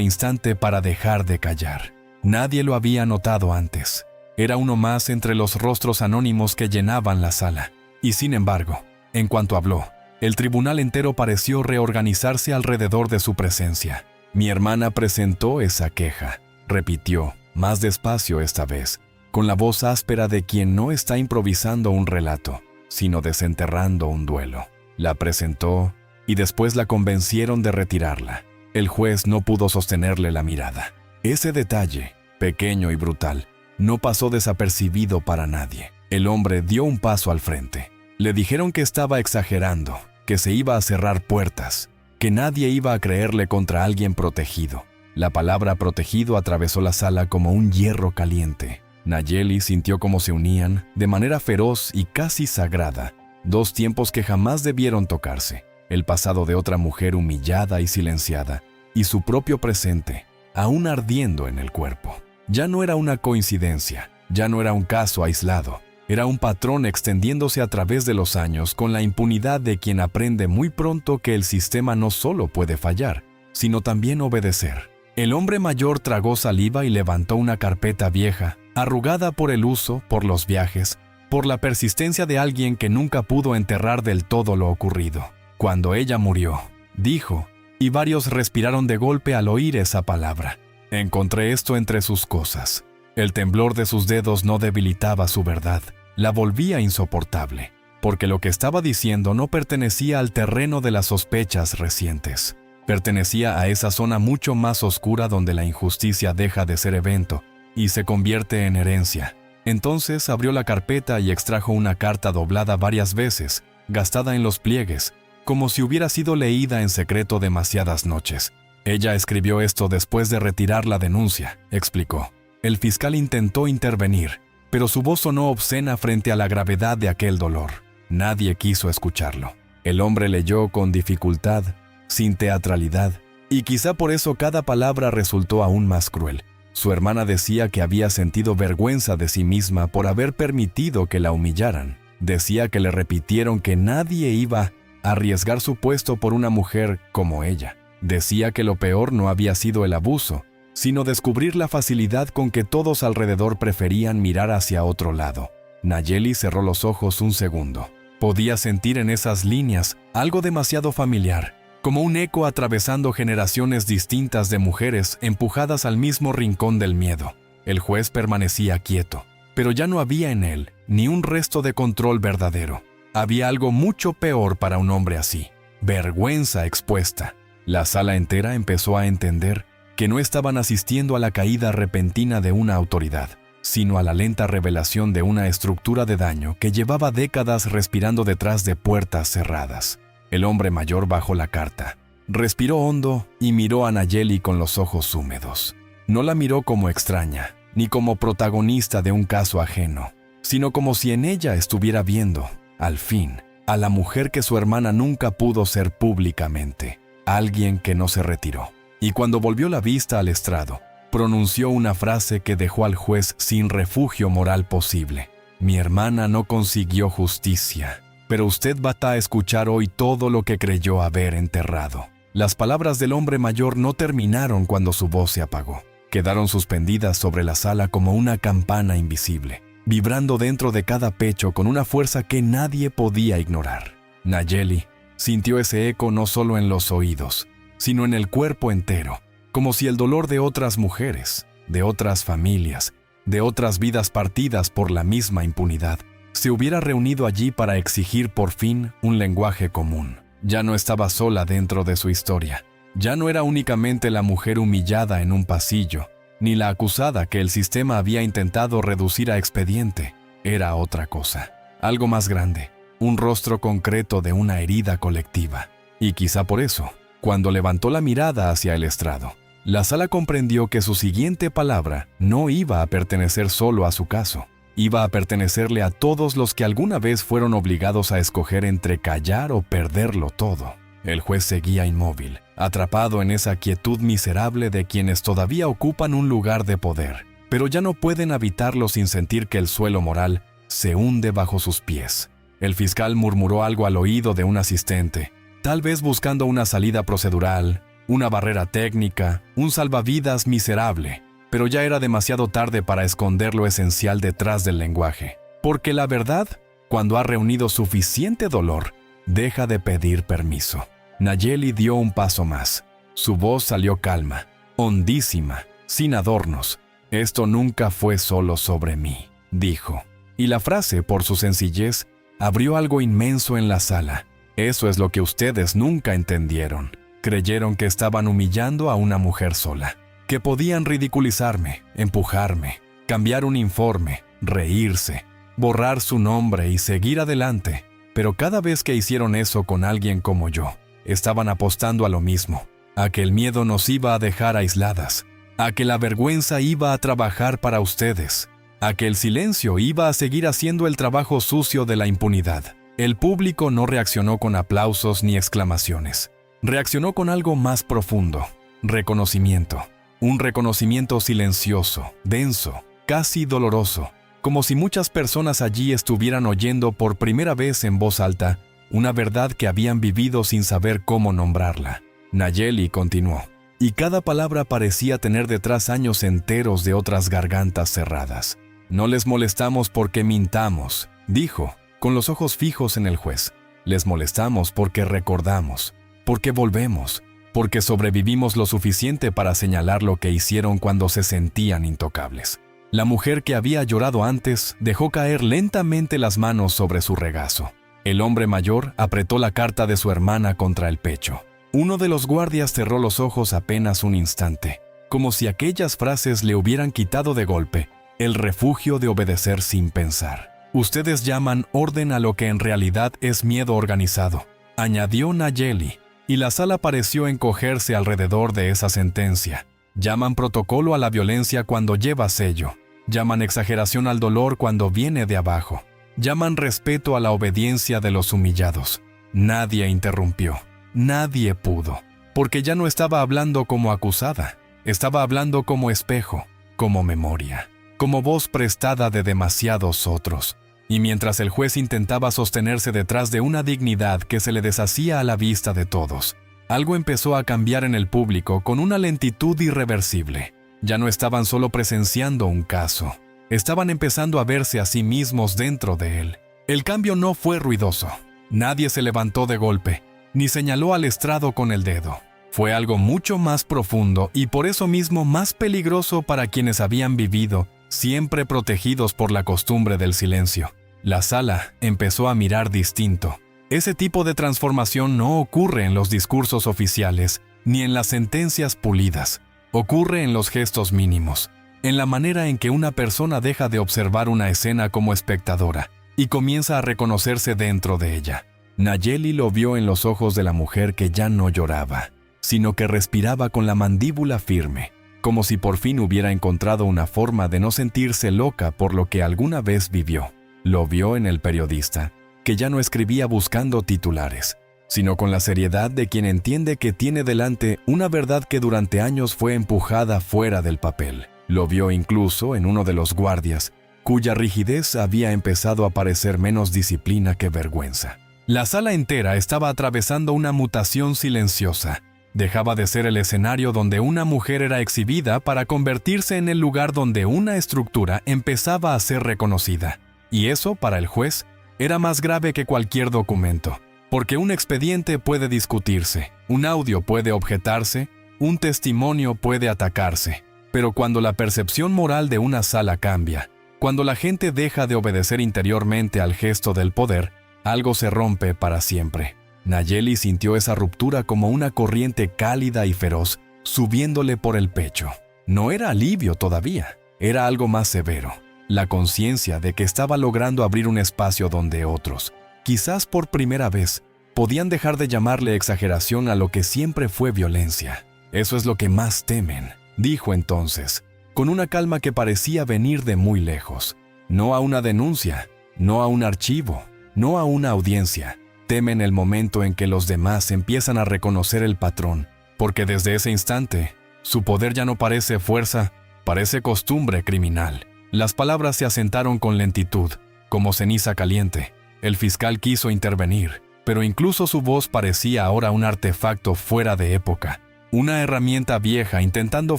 instante para dejar de callar. Nadie lo había notado antes. Era uno más entre los rostros anónimos que llenaban la sala. Y sin embargo, en cuanto habló, el tribunal entero pareció reorganizarse alrededor de su presencia. Mi hermana presentó esa queja, repitió, más despacio esta vez, con la voz áspera de quien no está improvisando un relato, sino desenterrando un duelo. La presentó y después la convencieron de retirarla. El juez no pudo sostenerle la mirada. Ese detalle, pequeño y brutal, no pasó desapercibido para nadie. El hombre dio un paso al frente. Le dijeron que estaba exagerando, que se iba a cerrar puertas, que nadie iba a creerle contra alguien protegido. La palabra protegido atravesó la sala como un hierro caliente. Nayeli sintió cómo se unían, de manera feroz y casi sagrada, dos tiempos que jamás debieron tocarse: el pasado de otra mujer humillada y silenciada, y su propio presente, aún ardiendo en el cuerpo. Ya no era una coincidencia, ya no era un caso aislado, era un patrón extendiéndose a través de los años con la impunidad de quien aprende muy pronto que el sistema no solo puede fallar, sino también obedecer. El hombre mayor tragó saliva y levantó una carpeta vieja, arrugada por el uso, por los viajes, por la persistencia de alguien que nunca pudo enterrar del todo lo ocurrido. Cuando ella murió, dijo, y varios respiraron de golpe al oír esa palabra: encontré esto entre sus cosas. El temblor de sus dedos no debilitaba su verdad, la volvía insoportable, porque lo que estaba diciendo no pertenecía al terreno de las sospechas recientes. Pertenecía a esa zona mucho más oscura donde la injusticia deja de ser evento y se convierte en herencia. Entonces abrió la carpeta y extrajo una carta doblada varias veces, gastada en los pliegues, como si hubiera sido leída en secreto demasiadas noches. Ella escribió esto después de retirar la denuncia, explicó. El fiscal intentó intervenir, pero su voz sonó obscena frente a la gravedad de aquel dolor. Nadie quiso escucharlo. El hombre leyó con dificultad, sin teatralidad, y quizá por eso cada palabra resultó aún más cruel. Su hermana decía que había sentido vergüenza de sí misma por haber permitido que la humillaran. Decía que le repitieron que nadie iba a arriesgar su puesto por una mujer como ella. Decía que lo peor no había sido el abuso, sino descubrir la facilidad con que todos alrededor preferían mirar hacia otro lado. Nayeli cerró los ojos un segundo. Podía sentir en esas líneas algo demasiado familiar, como un eco atravesando generaciones distintas de mujeres empujadas al mismo rincón del miedo. El juez permanecía quieto, pero ya no había en él ni un resto de control verdadero. Había algo mucho peor para un hombre así: vergüenza expuesta. La sala entera empezó a entender que no estaban asistiendo a la caída repentina de una autoridad, sino a la lenta revelación de una estructura de daño que llevaba décadas respirando detrás de puertas cerradas. El hombre mayor bajó la carta, respiró hondo y miró a Nayeli con los ojos húmedos. No la miró como extraña, ni como protagonista de un caso ajeno, sino como si en ella estuviera viendo, al fin, a la mujer que su hermana nunca pudo ser públicamente, alguien que no se retiró. Y cuando volvió la vista al estrado, pronunció una frase que dejó al juez sin refugio moral posible. Mi hermana no consiguió justicia, pero usted va a escuchar hoy todo lo que creyó haber enterrado. Las palabras del hombre mayor no terminaron cuando su voz se apagó. Quedaron suspendidas sobre la sala como una campana invisible, vibrando dentro de cada pecho con una fuerza que nadie podía ignorar. Nayeli sintió ese eco no solo en los oídos, sino en el cuerpo entero, como si el dolor de otras mujeres, de otras familias, de otras vidas partidas por la misma impunidad, se hubiera reunido allí para exigir por fin un lenguaje común. Ya no estaba sola dentro de su historia. Ya no era únicamente la mujer humillada en un pasillo, ni la acusada que el sistema había intentado reducir a expediente. Era otra cosa, algo más grande, un rostro concreto de una herida colectiva. Y quizá por eso, cuando levantó la mirada hacia el estrado, la sala comprendió que su siguiente palabra no iba a pertenecer solo a su caso. Iba a pertenecerle a todos los que alguna vez fueron obligados a escoger entre callar o perderlo todo. El juez seguía inmóvil, atrapado en esa quietud miserable de quienes todavía ocupan un lugar de poder, pero ya no pueden habitarlo sin sentir que el suelo moral se hunde bajo sus pies. El fiscal murmuró algo al oído de un asistente, tal vez buscando una salida procedural, una barrera técnica, un salvavidas miserable, pero ya era demasiado tarde para esconder lo esencial detrás del lenguaje. Porque la verdad, cuando ha reunido suficiente dolor, deja de pedir permiso. Nayeli dio un paso más. Su voz salió calma, hondísima, sin adornos. «Esto nunca fue solo sobre mí», dijo. Y la frase, por su sencillez, abrió algo inmenso en la sala. Eso es lo que ustedes nunca entendieron. Creyeron que estaban humillando a una mujer sola, que podían ridiculizarme, empujarme, cambiar un informe, reírse, borrar su nombre y seguir adelante. Pero cada vez que hicieron eso con alguien como yo, estaban apostando a lo mismo, a que el miedo nos iba a dejar aisladas, a que la vergüenza iba a trabajar para ustedes, a que el silencio iba a seguir haciendo el trabajo sucio de la impunidad. El público no reaccionó con aplausos ni exclamaciones. Reaccionó con algo más profundo, reconocimiento. Un reconocimiento silencioso, denso, casi doloroso, como si muchas personas allí estuvieran oyendo por primera vez en voz alta una verdad que habían vivido sin saber cómo nombrarla. Nayeli continuó, y cada palabra parecía tener detrás años enteros de otras gargantas cerradas. «No les molestamos porque mintamos», dijo, con los ojos fijos en el juez. «Les molestamos porque recordamos, porque volvemos, porque sobrevivimos lo suficiente para señalar lo que hicieron cuando se sentían intocables». La mujer que había llorado antes dejó caer lentamente las manos sobre su regazo. El hombre mayor apretó la carta de su hermana contra el pecho. Uno de los guardias cerró los ojos apenas un instante, como si aquellas frases le hubieran quitado de golpe el refugio de obedecer sin pensar. «Ustedes llaman orden a lo que en realidad es miedo organizado», añadió Nayeli, y la sala pareció encogerse alrededor de esa sentencia. «Llaman protocolo a la violencia cuando lleva sello. Llaman exageración al dolor cuando viene de abajo. Llaman respeto a la obediencia de los humillados». Nadie interrumpió. Nadie pudo, porque ya no estaba hablando como acusada. Estaba hablando como espejo, como memoria, como voz prestada de demasiados otros. Y mientras el juez intentaba sostenerse detrás de una dignidad que se le deshacía a la vista de todos, algo empezó a cambiar en el público con una lentitud irreversible. Ya no estaban solo presenciando un caso, estaban empezando a verse a sí mismos dentro de él. El cambio no fue ruidoso. Nadie se levantó de golpe, ni señaló al estrado con el dedo. Fue algo mucho más profundo y por eso mismo más peligroso para quienes habían vivido, siempre protegidos por la costumbre del silencio. La sala empezó a mirar distinto. Ese tipo de transformación no ocurre en los discursos oficiales, ni en las sentencias pulidas. Ocurre en los gestos mínimos, en la manera en que una persona deja de observar una escena como espectadora y comienza a reconocerse dentro de ella. Nayeli lo vio en los ojos de la mujer que ya no lloraba, sino que respiraba con la mandíbula firme, como si por fin hubiera encontrado una forma de no sentirse loca por lo que alguna vez vivió. Lo vio en el periodista, que ya no escribía buscando titulares, sino con la seriedad de quien entiende que tiene delante una verdad que durante años fue empujada fuera del papel. Lo vio incluso en uno de los guardias, cuya rigidez había empezado a parecer menos disciplina que vergüenza. La sala entera estaba atravesando una mutación silenciosa. Dejaba de ser el escenario donde una mujer era exhibida para convertirse en el lugar donde una estructura empezaba a ser reconocida. Y eso, para el juez, era más grave que cualquier documento, porque un expediente puede discutirse, un audio puede objetarse, un testimonio puede atacarse. Pero cuando la percepción moral de una sala cambia, cuando la gente deja de obedecer interiormente al gesto del poder, algo se rompe para siempre. Nayeli sintió esa ruptura como una corriente cálida y feroz, subiéndole por el pecho. No era alivio todavía, era algo más severo. La conciencia de que estaba logrando abrir un espacio donde otros, quizás por primera vez, podían dejar de llamarle exageración a lo que siempre fue violencia. Eso es lo que más temen, dijo entonces, con una calma que parecía venir de muy lejos. No a una denuncia, no a un archivo, no a una audiencia. Temen el momento en que los demás empiezan a reconocer el patrón, porque desde ese instante, su poder ya no parece fuerza, parece costumbre criminal. Las palabras se asentaron con lentitud, como ceniza caliente. El fiscal quiso intervenir, pero incluso su voz parecía ahora un artefacto fuera de época, una herramienta vieja intentando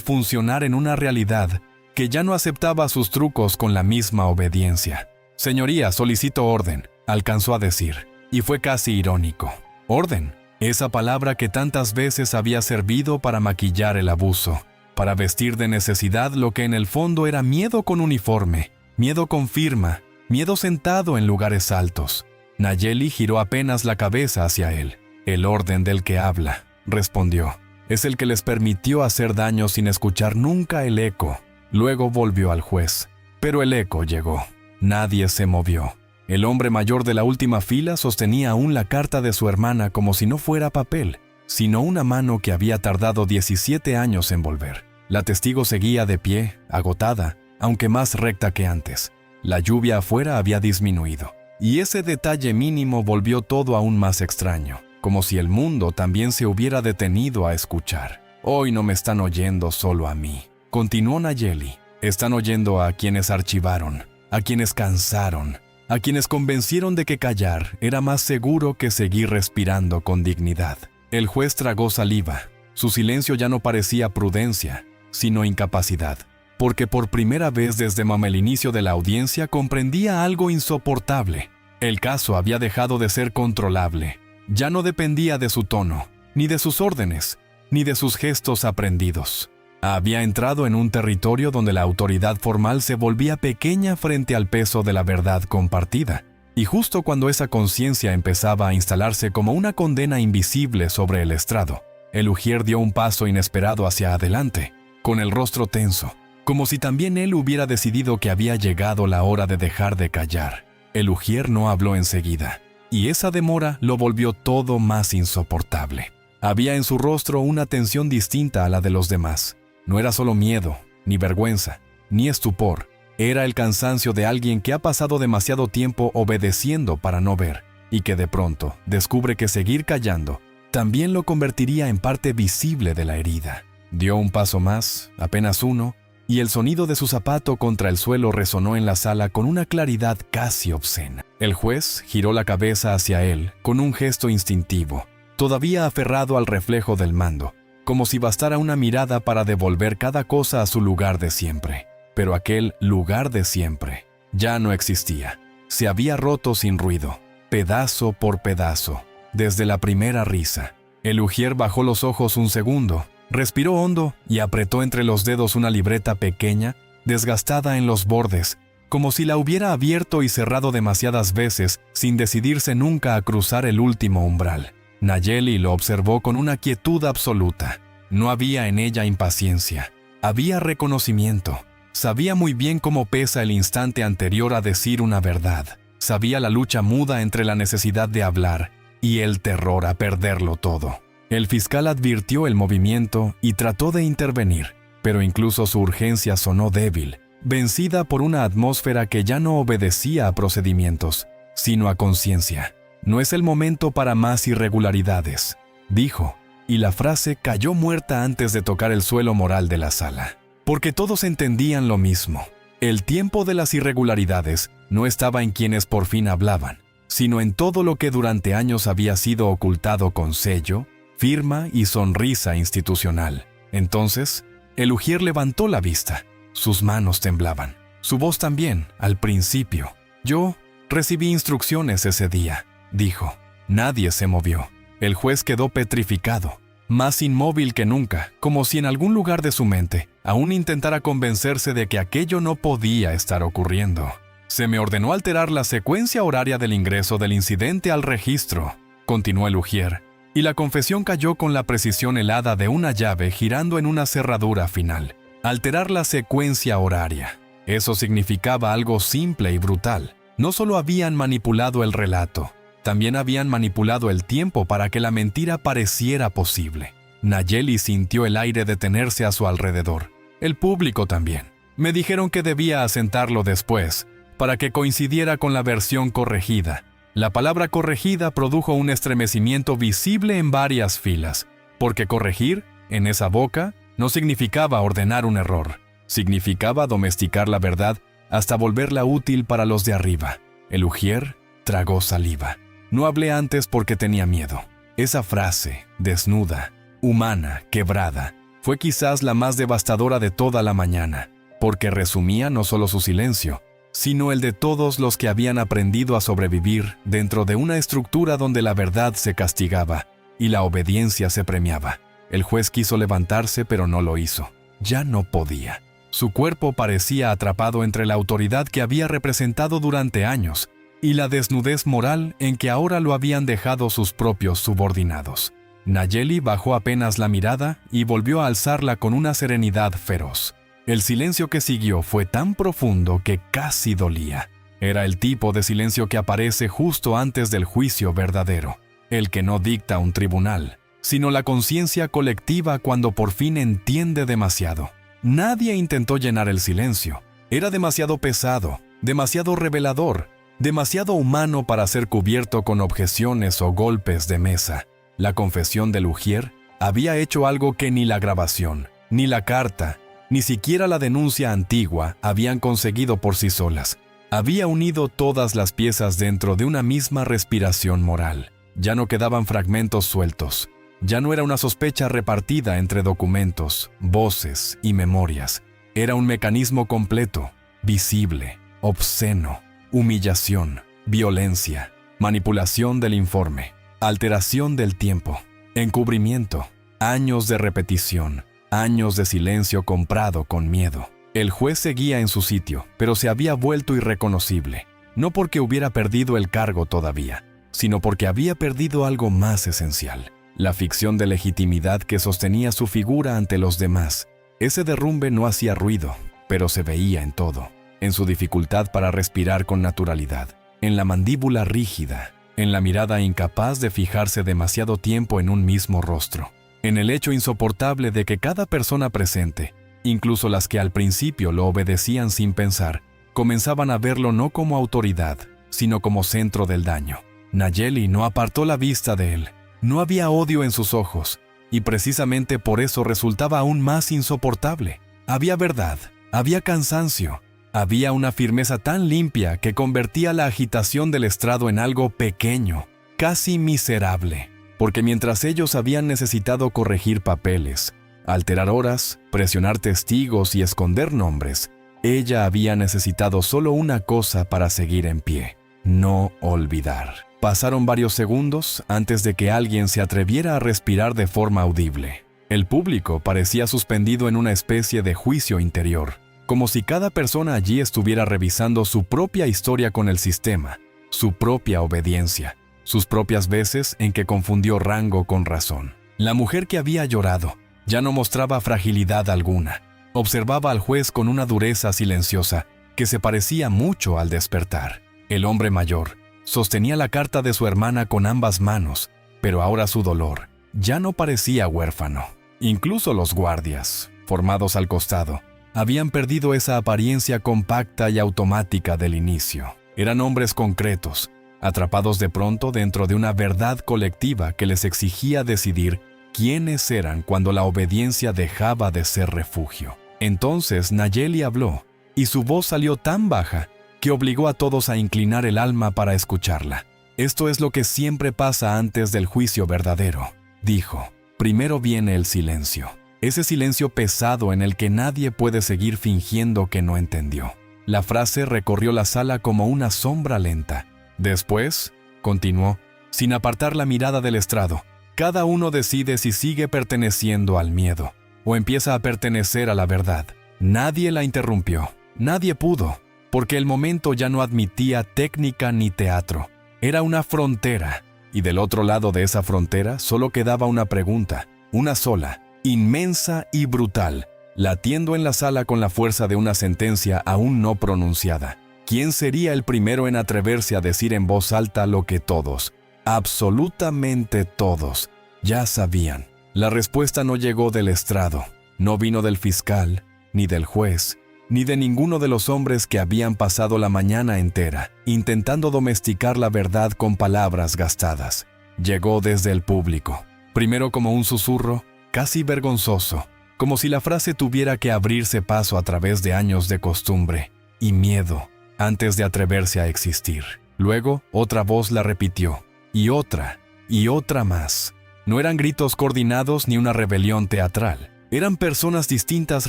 funcionar en una realidad que ya no aceptaba sus trucos con la misma obediencia. «Señoría, solicito orden», alcanzó a decir, y fue casi irónico. Orden, esa palabra que tantas veces había servido para maquillar el abuso, para vestir de necesidad lo que en el fondo era miedo con uniforme, miedo con firma, miedo sentado en lugares altos. Nayeli giró apenas la cabeza hacia él. «El orden del que habla», respondió, «es el que les permitió hacer daño sin escuchar nunca el eco». Luego volvió al juez. Pero el eco llegó. Nadie se movió. El hombre mayor de la última fila sostenía aún la carta de su hermana como si no fuera papel, sino una mano que había tardado 17 años en volver. La testigo seguía de pie, agotada, aunque más recta que antes. La lluvia afuera había disminuido, y ese detalle mínimo volvió todo aún más extraño, como si el mundo también se hubiera detenido a escuchar. «Hoy no me están oyendo solo a mí», continuó Nayeli. «Están oyendo a quienes archivaron, a quienes cansaron, a quienes convencieron de que callar era más seguro que seguir respirando con dignidad». El juez tragó saliva. Su silencio ya no parecía prudencia, sino incapacidad, porque por primera vez desde el inicio de la audiencia comprendía algo insoportable. El caso había dejado de ser controlable. Ya no dependía de su tono, ni de sus órdenes, ni de sus gestos aprendidos. Había entrado en un territorio donde la autoridad formal se volvía pequeña frente al peso de la verdad compartida. Y justo cuando esa conciencia empezaba a instalarse como una condena invisible sobre el estrado, el ujier dio un paso inesperado hacia adelante, con el rostro tenso, como si también él hubiera decidido que había llegado la hora de dejar de callar. El ujier no habló enseguida, y esa demora lo volvió todo más insoportable. Había en su rostro una tensión distinta a la de los demás. No era solo miedo, ni vergüenza, ni estupor. Era el cansancio de alguien que ha pasado demasiado tiempo obedeciendo para no ver, y que de pronto descubre que seguir callando también lo convertiría en parte visible de la herida. Dio un paso más, apenas uno, y el sonido de su zapato contra el suelo resonó en la sala con una claridad casi obscena. El juez giró la cabeza hacia él con un gesto instintivo, todavía aferrado al reflejo del mando, como si bastara una mirada para devolver cada cosa a su lugar de siempre. Pero aquel lugar de siempre ya no existía. Se había roto sin ruido, pedazo por pedazo, desde la primera risa. El ujier bajó los ojos un segundo, respiró hondo y apretó entre los dedos una libreta pequeña, desgastada en los bordes, como si la hubiera abierto y cerrado demasiadas veces sin decidirse nunca a cruzar el último umbral. Nayeli lo observó con una quietud absoluta. No había en ella impaciencia, había reconocimiento. Sabía muy bien cómo pesa el instante anterior a decir una verdad. Sabía la lucha muda entre la necesidad de hablar y el terror a perderlo todo. El fiscal advirtió el movimiento y trató de intervenir, pero incluso su urgencia sonó débil, vencida por una atmósfera que ya no obedecía a procedimientos, sino a conciencia. «No es el momento para más irregularidades», dijo, y la frase cayó muerta antes de tocar el suelo moral de la sala. Porque todos entendían lo mismo. El tiempo de las irregularidades no estaba en quienes por fin hablaban, sino en todo lo que durante años había sido ocultado con sello, firma y sonrisa institucional. Entonces, el ujier levantó la vista. Sus manos temblaban. Su voz también, al principio. «Yo recibí instrucciones ese día», dijo. Nadie se movió. El juez quedó petrificado, más inmóvil que nunca, como si en algún lugar de su mente aún intentara convencerse de que aquello no podía estar ocurriendo. «Se me ordenó alterar la secuencia horaria del ingreso del incidente al registro», continuó el ujier, y la confesión cayó con la precisión helada de una llave girando en una cerradura final. Alterar la secuencia horaria. Eso significaba algo simple y brutal. No solo habían manipulado el relato, también habían manipulado el tiempo para que la mentira pareciera posible. Nayeli sintió el aire detenerse a su alrededor. El público también. Me dijeron que debía asentarlo después, para que coincidiera con la versión corregida. La palabra corregida produjo un estremecimiento visible en varias filas, porque corregir, en esa boca, no significaba ordenar un error. Significaba domesticar la verdad hasta volverla útil para los de arriba. El ujier tragó saliva. No hablé antes porque tenía miedo. Esa frase, desnuda, humana, quebrada, fue quizás la más devastadora de toda la mañana, porque resumía no solo su silencio, sino el de todos los que habían aprendido a sobrevivir dentro de una estructura donde la verdad se castigaba y la obediencia se premiaba. El juez quiso levantarse, pero no lo hizo. Ya no podía. Su cuerpo parecía atrapado entre la autoridad que había representado durante años y la desnudez moral en que ahora lo habían dejado sus propios subordinados. Nayeli bajó apenas la mirada y volvió a alzarla con una serenidad feroz. El silencio que siguió fue tan profundo que casi dolía. Era el tipo de silencio que aparece justo antes del juicio verdadero, el que no dicta un tribunal, sino la conciencia colectiva cuando por fin entiende demasiado. Nadie intentó llenar el silencio. Era demasiado pesado, demasiado revelador, demasiado humano para ser cubierto con objeciones o golpes de mesa. La confesión de Lugier había hecho algo que ni la grabación, ni la carta, ni siquiera la denuncia antigua habían conseguido por sí solas. Había unido todas las piezas dentro de una misma respiración moral. Ya no quedaban fragmentos sueltos. Ya no era una sospecha repartida entre documentos, voces y memorias. Era un mecanismo completo, visible, obsceno, humillación, violencia, manipulación del informe, alteración del tiempo, encubrimiento, años de repetición, años de silencio comprado con miedo. El juez seguía en su sitio, pero se había vuelto irreconocible, no porque hubiera perdido el cargo todavía, sino porque había perdido algo más esencial, la ficción de legitimidad que sostenía su figura ante los demás. Ese derrumbe no hacía ruido, pero se veía en todo, en su dificultad para respirar con naturalidad, en la mandíbula rígida, en la mirada incapaz de fijarse demasiado tiempo en un mismo rostro, en el hecho insoportable de que cada persona presente, incluso las que al principio lo obedecían sin pensar, comenzaban a verlo no como autoridad, sino como centro del daño. Nayeli no apartó la vista de él. No había odio en sus ojos, y precisamente por eso resultaba aún más insoportable. Había verdad, había cansancio, había una firmeza tan limpia que convertía la agitación del estrado en algo pequeño, casi miserable, porque mientras ellos habían necesitado corregir papeles, alterar horas, presionar testigos y esconder nombres, ella había necesitado solo una cosa para seguir en pie: no olvidar. Pasaron varios segundos antes de que alguien se atreviera a respirar de forma audible. El público parecía suspendido en una especie de juicio interior, como si cada persona allí estuviera revisando su propia historia con el sistema, su propia obediencia, sus propias veces en que confundió rango con razón. La mujer que había llorado ya no mostraba fragilidad alguna. Observaba al juez con una dureza silenciosa que se parecía mucho al despertar. El hombre mayor sostenía la carta de su hermana con ambas manos, pero ahora su dolor ya no parecía huérfano. Incluso los guardias, formados al costado, habían perdido esa apariencia compacta y automática del inicio. Eran hombres concretos, atrapados de pronto dentro de una verdad colectiva que les exigía decidir quiénes eran cuando la obediencia dejaba de ser refugio. Entonces Nayeli habló, y su voz salió tan baja que obligó a todos a inclinar el alma para escucharla. Esto es lo que siempre pasa antes del juicio verdadero, dijo. Primero viene el silencio, ese silencio pesado en el que nadie puede seguir fingiendo que no entendió. La frase recorrió la sala como una sombra lenta. Después, continuó, sin apartar la mirada del estrado, cada uno decide si sigue perteneciendo al miedo o empieza a pertenecer a la verdad. Nadie la interrumpió, nadie pudo, porque el momento ya no admitía técnica ni teatro. Era una frontera, y del otro lado de esa frontera solo quedaba una pregunta, una sola, inmensa y brutal, latiendo en la sala con la fuerza de una sentencia aún no pronunciada. ¿Quién sería el primero en atreverse a decir en voz alta lo que todos, absolutamente todos, ya sabían? La respuesta no llegó del estrado, no vino del fiscal, ni del juez, ni de ninguno de los hombres que habían pasado la mañana entera intentando domesticar la verdad con palabras gastadas. Llegó desde el público, primero como un susurro, casi vergonzoso, como si la frase tuviera que abrirse paso a través de años de costumbre y miedo antes de atreverse a existir. Luego, otra voz la repitió, y otra más. No eran gritos coordinados ni una rebelión teatral. Eran personas distintas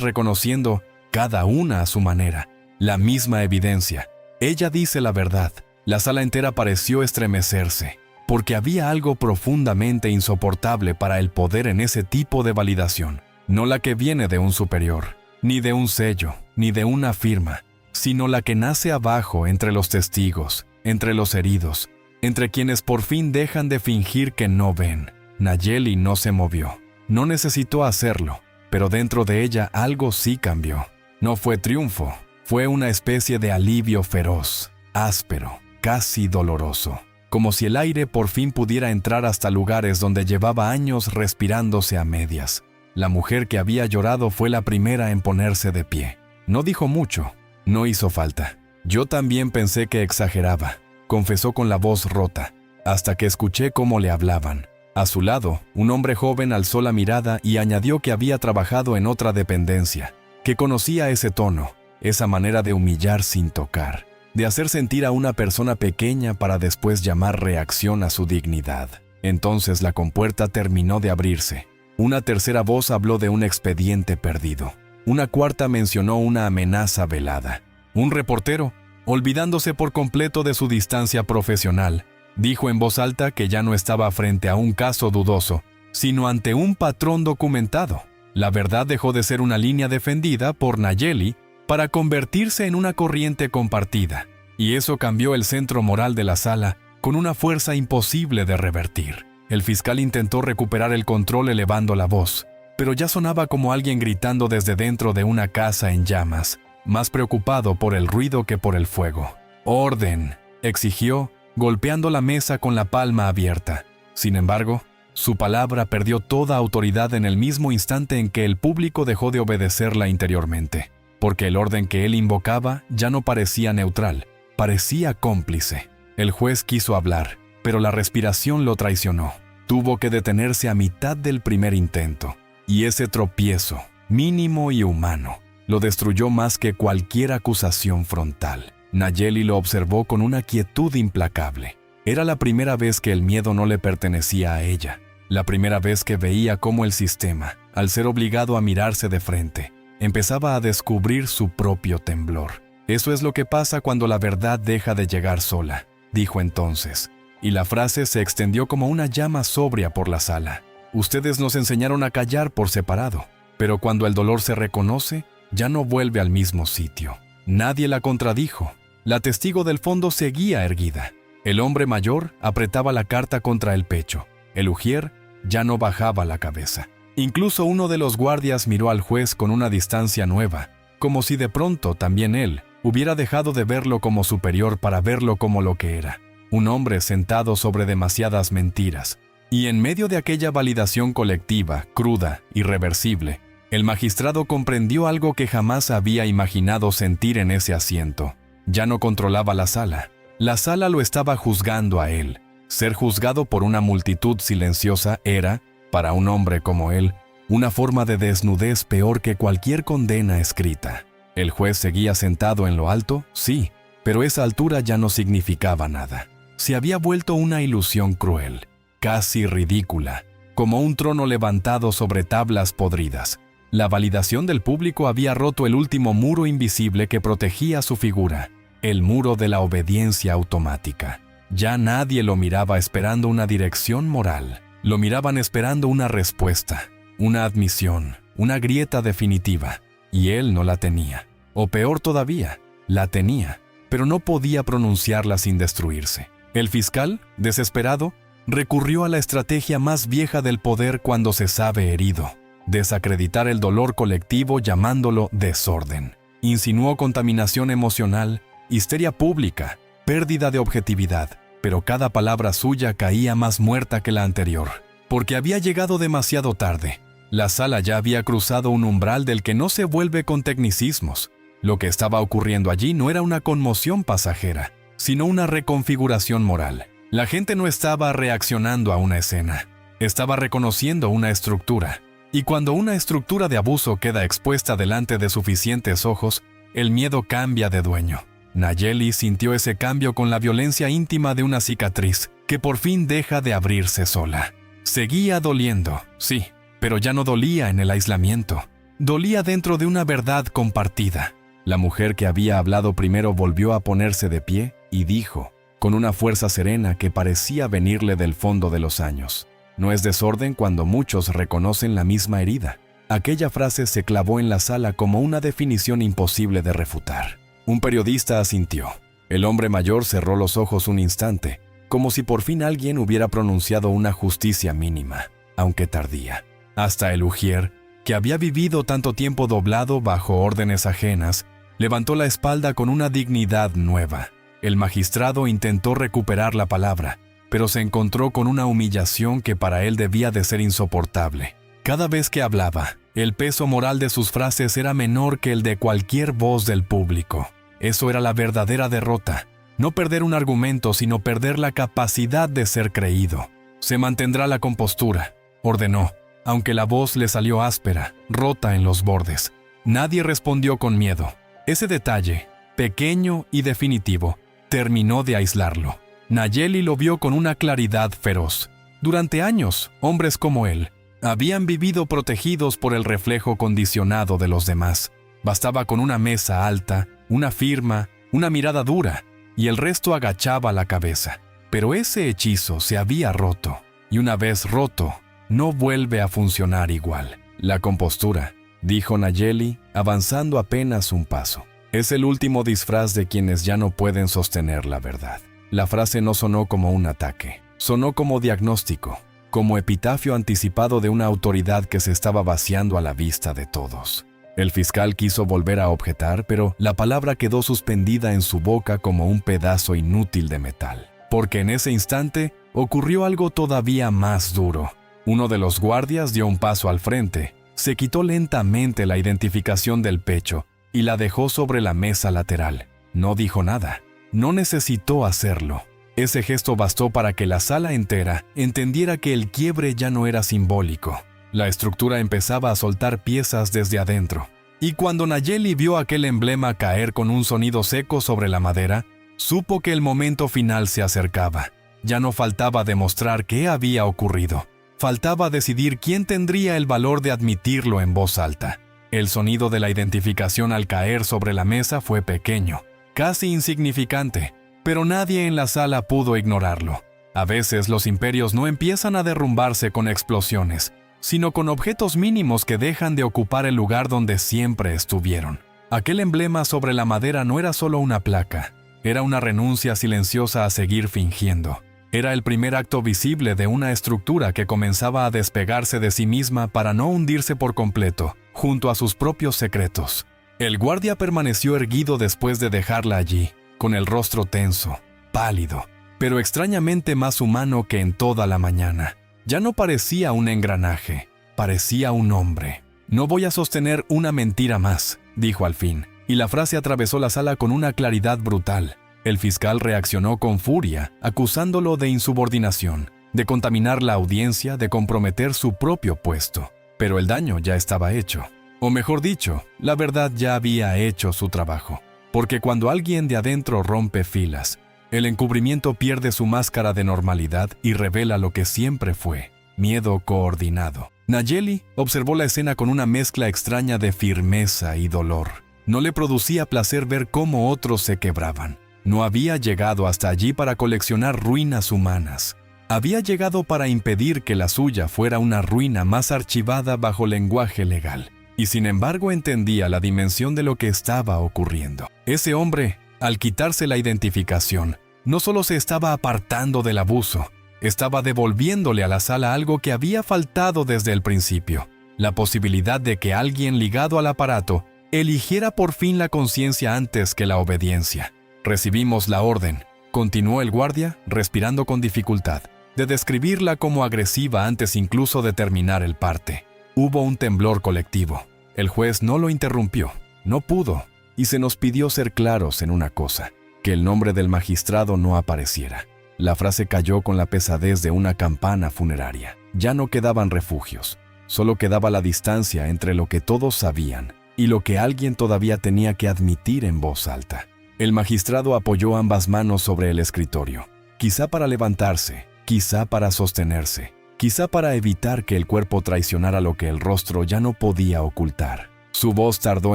reconociendo, cada una a su manera, la misma evidencia. Ella dice la verdad. La sala entera pareció estremecerse, porque había algo profundamente insoportable para el poder en ese tipo de validación. No la que viene de un superior, ni de un sello, ni de una firma, sino la que nace abajo entre los testigos, entre los heridos, entre quienes por fin dejan de fingir que no ven. Nayeli no se movió. No necesitó hacerlo, pero dentro de ella algo sí cambió. No fue triunfo, fue una especie de alivio feroz, áspero, casi doloroso. Como si el aire por fin pudiera entrar hasta lugares donde llevaba años respirándose a medias. La mujer que había llorado fue la primera en ponerse de pie. No dijo mucho, no hizo falta. Yo también pensé que exageraba, confesó con la voz rota, hasta que escuché cómo le hablaban. A su lado, un hombre joven alzó la mirada y añadió que había trabajado en otra dependencia, que conocía ese tono, esa manera de humillar sin tocar, de hacer sentir a una persona pequeña para después llamar reacción a su dignidad. Entonces la compuerta terminó de abrirse. Una tercera voz habló de un expediente perdido. Una cuarta mencionó una amenaza velada. Un reportero, olvidándose por completo de su distancia profesional, dijo en voz alta que ya no estaba frente a un caso dudoso, sino ante un patrón documentado. La verdad dejó de ser una línea defendida por Nayeli para convertirse en una corriente compartida, y eso cambió el centro moral de la sala con una fuerza imposible de revertir. El fiscal intentó recuperar el control elevando la voz, pero ya sonaba como alguien gritando desde dentro de una casa en llamas, más preocupado por el ruido que por el fuego. «Orden», exigió, golpeando la mesa con la palma abierta. Sin embargo, su palabra perdió toda autoridad en el mismo instante en que el público dejó de obedecerla interiormente, porque el orden que él invocaba ya no parecía neutral, parecía cómplice. El juez quiso hablar, pero la respiración lo traicionó. Tuvo que detenerse a mitad del primer intento, y ese tropiezo, mínimo y humano, lo destruyó más que cualquier acusación frontal. Nayeli lo observó con una quietud implacable. Era la primera vez que el miedo no le pertenecía a ella, la primera vez que veía cómo el sistema, al ser obligado a mirarse de frente, empezaba a descubrir su propio temblor. «Eso es lo que pasa cuando la verdad deja de llegar sola», dijo entonces, y la frase se extendió como una llama sobria por la sala. «Ustedes nos enseñaron a callar por separado, pero cuando el dolor se reconoce, ya no vuelve al mismo sitio». Nadie la contradijo. La testigo del fondo seguía erguida. El hombre mayor apretaba la carta contra el pecho. El ujier ya no bajaba la cabeza. Incluso uno de los guardias miró al juez con una distancia nueva, como si de pronto también él hubiera dejado de verlo como superior para verlo como lo que era, un hombre sentado sobre demasiadas mentiras. Y en medio de aquella validación colectiva, cruda, irreversible, el magistrado comprendió algo que jamás había imaginado sentir en ese asiento. Ya no controlaba la sala. La sala lo estaba juzgando a él. Ser juzgado por una multitud silenciosa era, para un hombre como él, una forma de desnudez peor que cualquier condena escrita. El juez seguía sentado en lo alto, sí, pero esa altura ya no significaba nada. Se había vuelto una ilusión cruel, casi ridícula, como un trono levantado sobre tablas podridas. La validación del público había roto el último muro invisible que protegía su figura, el muro de la obediencia automática. Ya nadie lo miraba esperando una dirección moral. Lo miraban esperando una respuesta, una admisión, una grieta definitiva. Y él no la tenía. O peor todavía, la tenía, pero no podía pronunciarla sin destruirse. El fiscal, desesperado, recurrió a la estrategia más vieja del poder cuando se sabe herido: desacreditar el dolor colectivo llamándolo desorden. Insinuó contaminación emocional, histeria pública, pérdida de objetividad, pero cada palabra suya caía más muerta que la anterior, porque había llegado demasiado tarde. La sala ya había cruzado un umbral del que no se vuelve con tecnicismos. Lo que estaba ocurriendo allí no era una conmoción pasajera, sino una reconfiguración moral. La gente no estaba reaccionando a una escena, estaba reconociendo una estructura. Y cuando una estructura de abuso queda expuesta delante de suficientes ojos, el miedo cambia de dueño. Nayeli sintió ese cambio con la violencia íntima de una cicatriz que por fin deja de abrirse sola. Seguía doliendo, sí, pero ya no dolía en el aislamiento. Dolía dentro de una verdad compartida. La mujer que había hablado primero volvió a ponerse de pie y dijo, con una fuerza serena que parecía venirle del fondo de los años: no es desorden cuando muchos reconocen la misma herida. Aquella frase se clavó en la sala como una definición imposible de refutar. Un periodista asintió. El hombre mayor cerró los ojos un instante, como si por fin alguien hubiera pronunciado una justicia mínima, aunque tardía. Hasta el ujier, que había vivido tanto tiempo doblado bajo órdenes ajenas, levantó la espalda con una dignidad nueva. El magistrado intentó recuperar la palabra, pero se encontró con una humillación que para él debía de ser insoportable. Cada vez que hablaba, el peso moral de sus frases era menor que el de cualquier voz del público. Eso era la verdadera derrota. No perder un argumento, sino perder la capacidad de ser creído. Se mantendrá la compostura, ordenó, aunque la voz le salió áspera, rota en los bordes. Nadie respondió con miedo. Ese detalle, pequeño y definitivo, terminó de aislarlo. Nayeli lo vio con una claridad feroz. Durante años, hombres como él habían vivido protegidos por el reflejo condicionado de los demás. Bastaba con una mesa alta, una firma, una mirada dura, y el resto agachaba la cabeza. Pero ese hechizo se había roto, y una vez roto, no vuelve a funcionar igual. La compostura, dijo Nayeli, avanzando apenas un paso. Es el último disfraz de quienes ya no pueden sostener la verdad. La frase no sonó como un ataque, sonó como diagnóstico, como epitafio anticipado de una autoridad que se estaba vaciando a la vista de todos. El fiscal quiso volver a objetar, pero la palabra quedó suspendida en su boca como un pedazo inútil de metal. Porque en ese instante ocurrió algo todavía más duro. Uno de los guardias dio un paso al frente, se quitó lentamente la identificación del pecho y la dejó sobre la mesa lateral. No dijo nada. No necesitó hacerlo. Ese gesto bastó para que la sala entera entendiera que el quiebre ya no era simbólico. La estructura empezaba a soltar piezas desde adentro. Y cuando Nayeli vio aquel emblema caer con un sonido seco sobre la madera, supo que el momento final se acercaba. Ya no faltaba demostrar qué había ocurrido. Faltaba decidir quién tendría el valor de admitirlo en voz alta. El sonido de la identificación al caer sobre la mesa fue pequeño, casi insignificante, pero nadie en la sala pudo ignorarlo. A veces los imperios no empiezan a derrumbarse con explosiones, sino con objetos mínimos que dejan de ocupar el lugar donde siempre estuvieron. Aquel emblema sobre la madera no era solo una placa, era una renuncia silenciosa a seguir fingiendo. Era el primer acto visible de una estructura que comenzaba a despegarse de sí misma para no hundirse por completo, junto a sus propios secretos. El guardia permaneció erguido después de dejarla allí, con el rostro tenso, pálido, pero extrañamente más humano que en toda la mañana. Ya no parecía un engranaje, parecía un hombre. «No voy a sostener una mentira más», dijo al fin, y la frase atravesó la sala con una claridad brutal. El fiscal reaccionó con furia, acusándolo de insubordinación, de contaminar la audiencia, de comprometer su propio puesto. Pero el daño ya estaba hecho. O mejor dicho, la verdad ya había hecho su trabajo. Porque cuando alguien de adentro rompe filas, el encubrimiento pierde su máscara de normalidad y revela lo que siempre fue: miedo coordinado. Nayeli observó la escena con una mezcla extraña de firmeza y dolor. No le producía placer ver cómo otros se quebraban. No había llegado hasta allí para coleccionar ruinas humanas. Había llegado para impedir que la suya fuera una ruina más archivada bajo lenguaje legal. Y sin embargo entendía la dimensión de lo que estaba ocurriendo. Ese hombre, al quitarse la identificación, no solo se estaba apartando del abuso, estaba devolviéndole a la sala algo que había faltado desde el principio: la posibilidad de que alguien ligado al aparato eligiera por fin la conciencia antes que la obediencia. «Recibimos la orden», continuó el guardia, respirando con dificultad, «de describirla como agresiva antes incluso de terminar el parte». Hubo un temblor colectivo. El juez no lo interrumpió, no pudo, y se nos pidió ser claros en una cosa: que el nombre del magistrado no apareciera. La frase cayó con la pesadez de una campana funeraria. Ya no quedaban refugios, solo quedaba la distancia entre lo que todos sabían y lo que alguien todavía tenía que admitir en voz alta. El magistrado apoyó ambas manos sobre el escritorio, quizá para levantarse, quizá para sostenerse, quizá para evitar que el cuerpo traicionara lo que el rostro ya no podía ocultar. Su voz tardó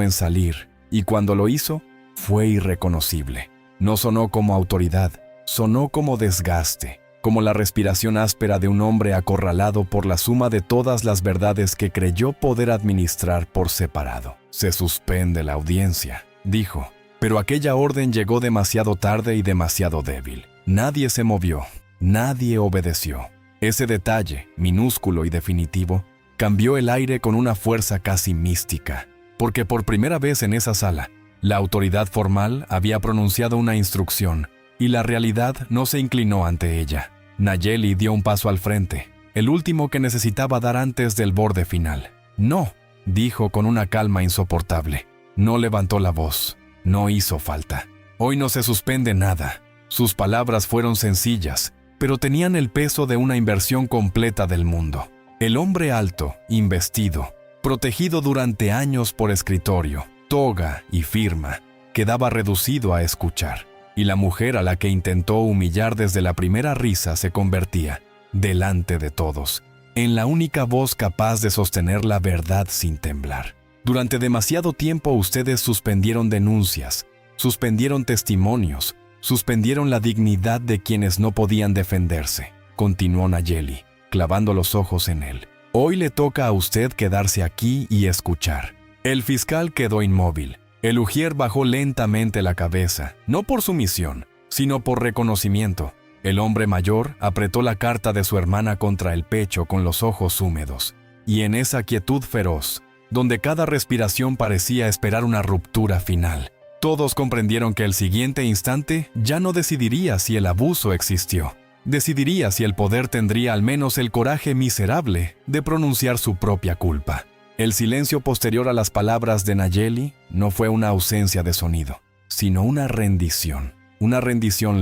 en salir, y cuando lo hizo, fue irreconocible. No sonó como autoridad, sonó como desgaste, como la respiración áspera de un hombre acorralado por la suma de todas las verdades que creyó poder administrar por separado. «Se suspende la audiencia», dijo, pero aquella orden llegó demasiado tarde y demasiado débil. Nadie se movió, nadie obedeció. Ese detalle, minúsculo y definitivo, cambió el aire con una fuerza casi mística, porque por primera vez en esa sala, la autoridad formal había pronunciado una instrucción, y la realidad no se inclinó ante ella. Nayeli dio un paso al frente, el último que necesitaba dar antes del borde final. «No», dijo con una calma insoportable. No levantó la voz, no hizo falta. «Hoy no se suspende nada». Sus palabras fueron sencillas, pero tenían el peso de una inversión completa del mundo. El hombre alto, investido, protegido durante años por escritorio, toga y firma, quedaba reducido a escuchar. Y la mujer a la que intentó humillar desde la primera risa se convertía, delante de todos, en la única voz capaz de sostener la verdad sin temblar. Durante demasiado tiempo ustedes suspendieron denuncias, suspendieron testimonios, suspendieron la dignidad de quienes no podían defenderse, continuó Nayeli, clavando los ojos en él. Hoy le toca a usted quedarse aquí y escuchar. El fiscal quedó inmóvil. El ujier bajó lentamente la cabeza, no por sumisión, sino por reconocimiento. El hombre mayor apretó la carta de su hermana contra el pecho con los ojos húmedos, y en esa quietud feroz, donde cada respiración parecía esperar una ruptura final, todos comprendieron que el siguiente instante ya no decidiría si el abuso existió. Decidiría si el poder tendría al menos el coraje miserable de pronunciar su propia culpa. El silencio posterior a las palabras de Nayeli no fue una ausencia de sonido, sino una rendición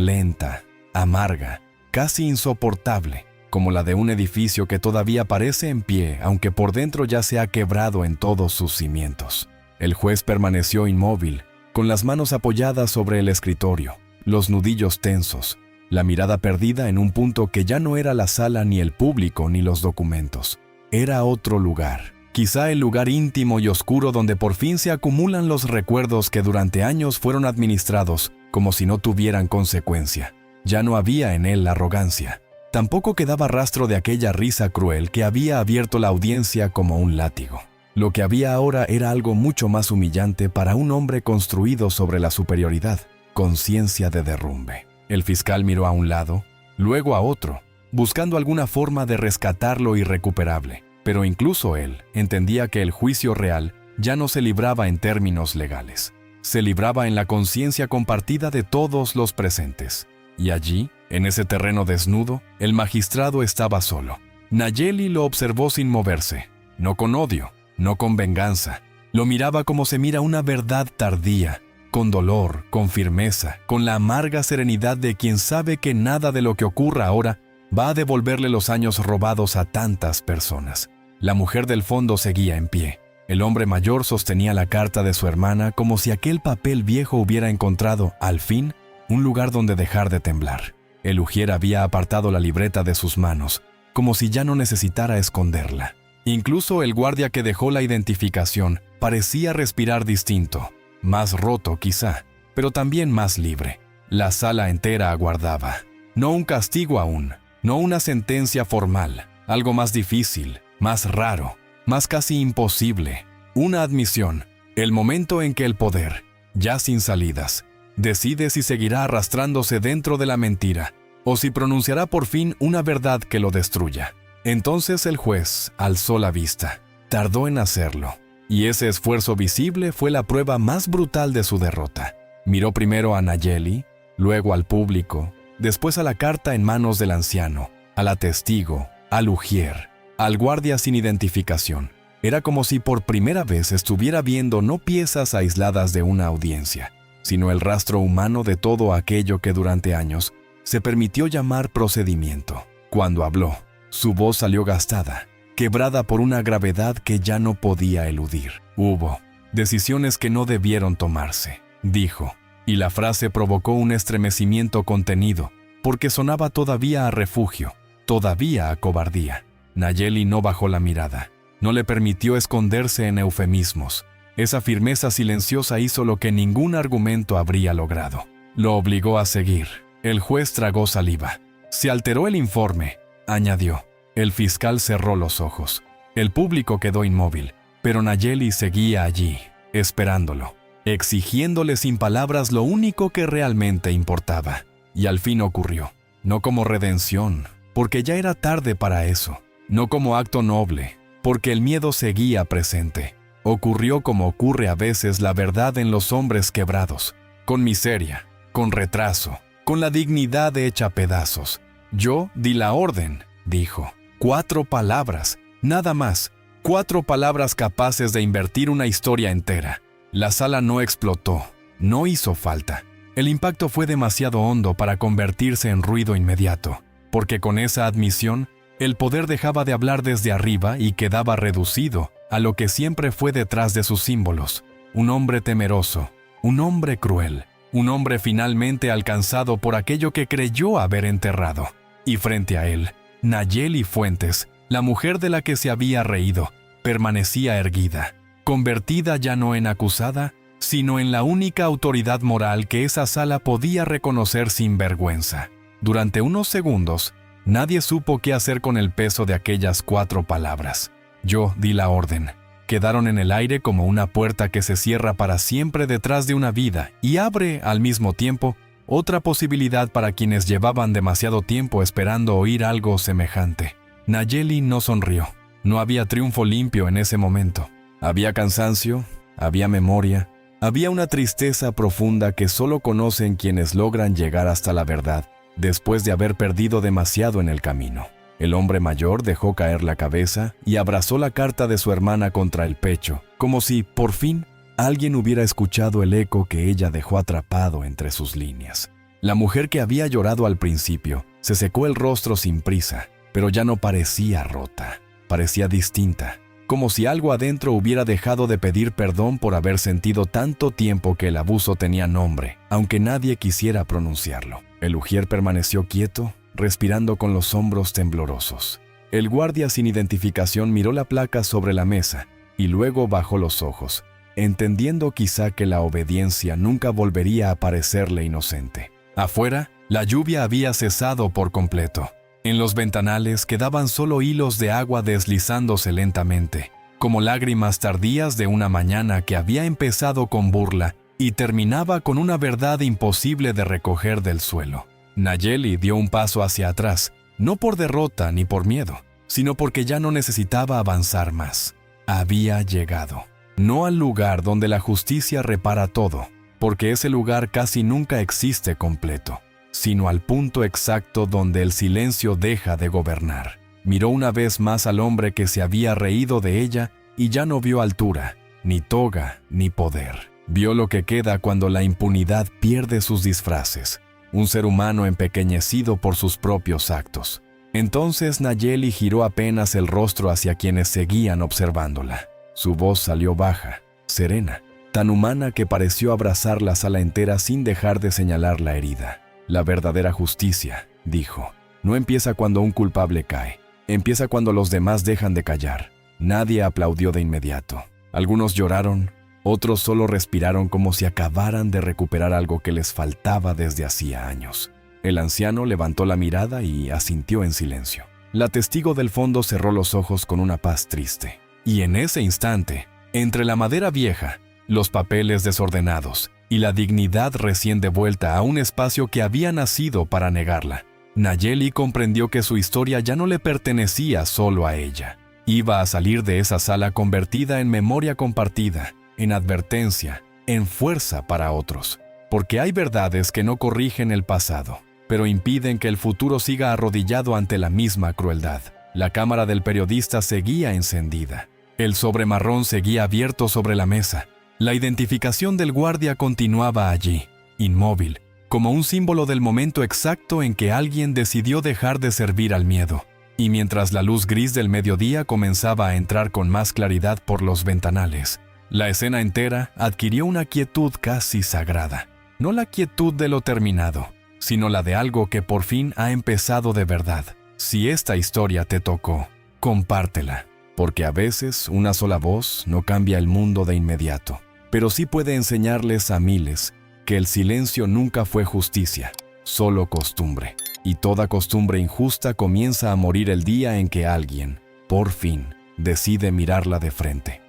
lenta, amarga, casi insoportable, como la de un edificio que todavía parece en pie, aunque por dentro ya se ha quebrado en todos sus cimientos. El juez permaneció inmóvil, con las manos apoyadas sobre el escritorio, los nudillos tensos, la mirada perdida en un punto que ya no era la sala ni el público ni los documentos. Era otro lugar. Quizá el lugar íntimo y oscuro donde por fin se acumulan los recuerdos que durante años fueron administrados como si no tuvieran consecuencia. Ya no había en él la arrogancia. Tampoco quedaba rastro de aquella risa cruel que había abierto la audiencia como un látigo. Lo que había ahora era algo mucho más humillante para un hombre construido sobre la superioridad, conciencia de derrumbe. El fiscal miró a un lado, luego a otro, buscando alguna forma de rescatar lo irrecuperable. Pero incluso él entendía que el juicio real ya no se libraba en términos legales. Se libraba en la conciencia compartida de todos los presentes. Y allí, en ese terreno desnudo, el magistrado estaba solo. Nayeli lo observó sin moverse, no con odio, no con venganza. Lo miraba como se mira una verdad tardía, con dolor, con firmeza, con la amarga serenidad de quien sabe que nada de lo que ocurra ahora va a devolverle los años robados a tantas personas. La mujer del fondo seguía en pie. El hombre mayor sostenía la carta de su hermana como si aquel papel viejo hubiera encontrado, al fin, un lugar donde dejar de temblar. El ujier había apartado la libreta de sus manos, como si ya no necesitara esconderla. Incluso el guardia que dejó la identificación parecía respirar distinto, más roto quizá, pero también más libre. La sala entera aguardaba. No un castigo aún, no una sentencia formal, algo más difícil, más raro, más casi imposible. Una admisión, el momento en que el poder, ya sin salidas, decide si seguirá arrastrándose dentro de la mentira o si pronunciará por fin una verdad que lo destruya. Entonces el juez alzó la vista. Tardó en hacerlo, y ese esfuerzo visible fue la prueba más brutal de su derrota. Miró primero a Nayeli, luego al público, después a la carta en manos del anciano, a la testigo, al ujier, al guardia sin identificación. Era como si por primera vez estuviera viendo no piezas aisladas de una audiencia, sino el rastro humano de todo aquello que durante años se permitió llamar procedimiento. Cuando habló, su voz salió gastada, quebrada por una gravedad que ya no podía eludir. Hubo decisiones que no debieron tomarse, dijo, y la frase provocó un estremecimiento contenido, porque sonaba todavía a refugio, todavía a cobardía. Nayeli no bajó la mirada, no le permitió esconderse en eufemismos. Esa firmeza silenciosa hizo lo que ningún argumento habría logrado. Lo obligó a seguir. El juez tragó saliva. Se alteró el informe, añadió. El fiscal cerró los ojos. El público quedó inmóvil, pero Nayeli seguía allí, esperándolo, exigiéndole sin palabras lo único que realmente importaba. Y al fin ocurrió. No como redención, porque ya era tarde para eso. No como acto noble, porque el miedo seguía presente. Ocurrió como ocurre a veces la verdad en los hombres quebrados, con miseria, con retraso, con la dignidad hecha pedazos. Yo di la orden, dijo. 4 palabras, nada más. 4 palabras capaces de invertir una historia entera. La sala no explotó, no hizo falta. El impacto fue demasiado hondo para convertirse en ruido inmediato, porque con esa admisión, el poder dejaba de hablar desde arriba y quedaba reducido a lo que siempre fue detrás de sus símbolos. Un hombre temeroso, un hombre cruel, un hombre finalmente alcanzado por aquello que creyó haber enterrado. Y frente a él, Nayeli Fuentes, la mujer de la que se había reído, permanecía erguida, convertida ya no en acusada, sino en la única autoridad moral que esa sala podía reconocer sin vergüenza. Durante unos segundos, nadie supo qué hacer con el peso de aquellas 4 palabras. Yo di la orden. Quedaron en el aire como una puerta que se cierra para siempre detrás de una vida y abre, al mismo tiempo, otra posibilidad para quienes llevaban demasiado tiempo esperando oír algo semejante. Nayeli no sonrió. No había triunfo limpio en ese momento. Había cansancio, había memoria, había una tristeza profunda que solo conocen quienes logran llegar hasta la verdad, después de haber perdido demasiado en el camino. El hombre mayor dejó caer la cabeza y abrazó la carta de su hermana contra el pecho, como si, por fin, alguien hubiera escuchado el eco que ella dejó atrapado entre sus líneas. La mujer que había llorado al principio se secó el rostro sin prisa, pero ya no parecía rota, parecía distinta, como si algo adentro hubiera dejado de pedir perdón por haber sentido tanto tiempo que el abuso tenía nombre, aunque nadie quisiera pronunciarlo. El ujier permaneció quieto, respirando con los hombros temblorosos. El guardia sin identificación miró la placa sobre la mesa y luego bajó los ojos, entendiendo quizá que la obediencia nunca volvería a parecerle inocente. Afuera, la lluvia había cesado por completo. En los ventanales quedaban solo hilos de agua deslizándose lentamente, como lágrimas tardías de una mañana que había empezado con burla y terminaba con una verdad imposible de recoger del suelo. Nayeli dio un paso hacia atrás, no por derrota ni por miedo, sino porque ya no necesitaba avanzar más. Había llegado, no al lugar donde la justicia repara todo, porque ese lugar casi nunca existe completo, sino al punto exacto donde el silencio deja de gobernar. Miró una vez más al hombre que se había reído de ella y ya no vio altura, ni toga, ni poder. Vio lo que queda cuando la impunidad pierde sus disfraces. Un ser humano empequeñecido por sus propios actos. Entonces Nayeli giró apenas el rostro hacia quienes seguían observándola. Su voz salió baja, serena, tan humana que pareció abrazar la sala entera sin dejar de señalar la herida. La verdadera justicia, dijo, no empieza cuando un culpable cae, empieza cuando los demás dejan de callar. Nadie aplaudió de inmediato. Algunos lloraron, otros solo respiraron como si acabaran de recuperar algo que les faltaba desde hacía años. El anciano levantó la mirada y asintió en silencio. La testigo del fondo cerró los ojos con una paz triste. Y en ese instante, entre la madera vieja, los papeles desordenados y la dignidad recién devuelta a un espacio que había nacido para negarla, Nayeli comprendió que su historia ya no le pertenecía solo a ella. Iba a salir de esa sala convertida en memoria compartida, en advertencia, en fuerza para otros. Porque hay verdades que no corrigen el pasado, pero impiden que el futuro siga arrodillado ante la misma crueldad. La cámara del periodista seguía encendida. El sobre marrón seguía abierto sobre la mesa. La identificación del guardia continuaba allí, inmóvil, como un símbolo del momento exacto en que alguien decidió dejar de servir al miedo. Y mientras la luz gris del mediodía comenzaba a entrar con más claridad por los ventanales, la escena entera adquirió una quietud casi sagrada. no la quietud de lo terminado, sino la de algo que por fin ha empezado de verdad. Si esta historia te tocó, compártela, porque a veces una sola voz no cambia el mundo de inmediato, pero sí puede enseñarles a miles que el silencio nunca fue justicia, solo costumbre, y toda costumbre injusta comienza a morir el día en que alguien, por fin, decide mirarla de frente.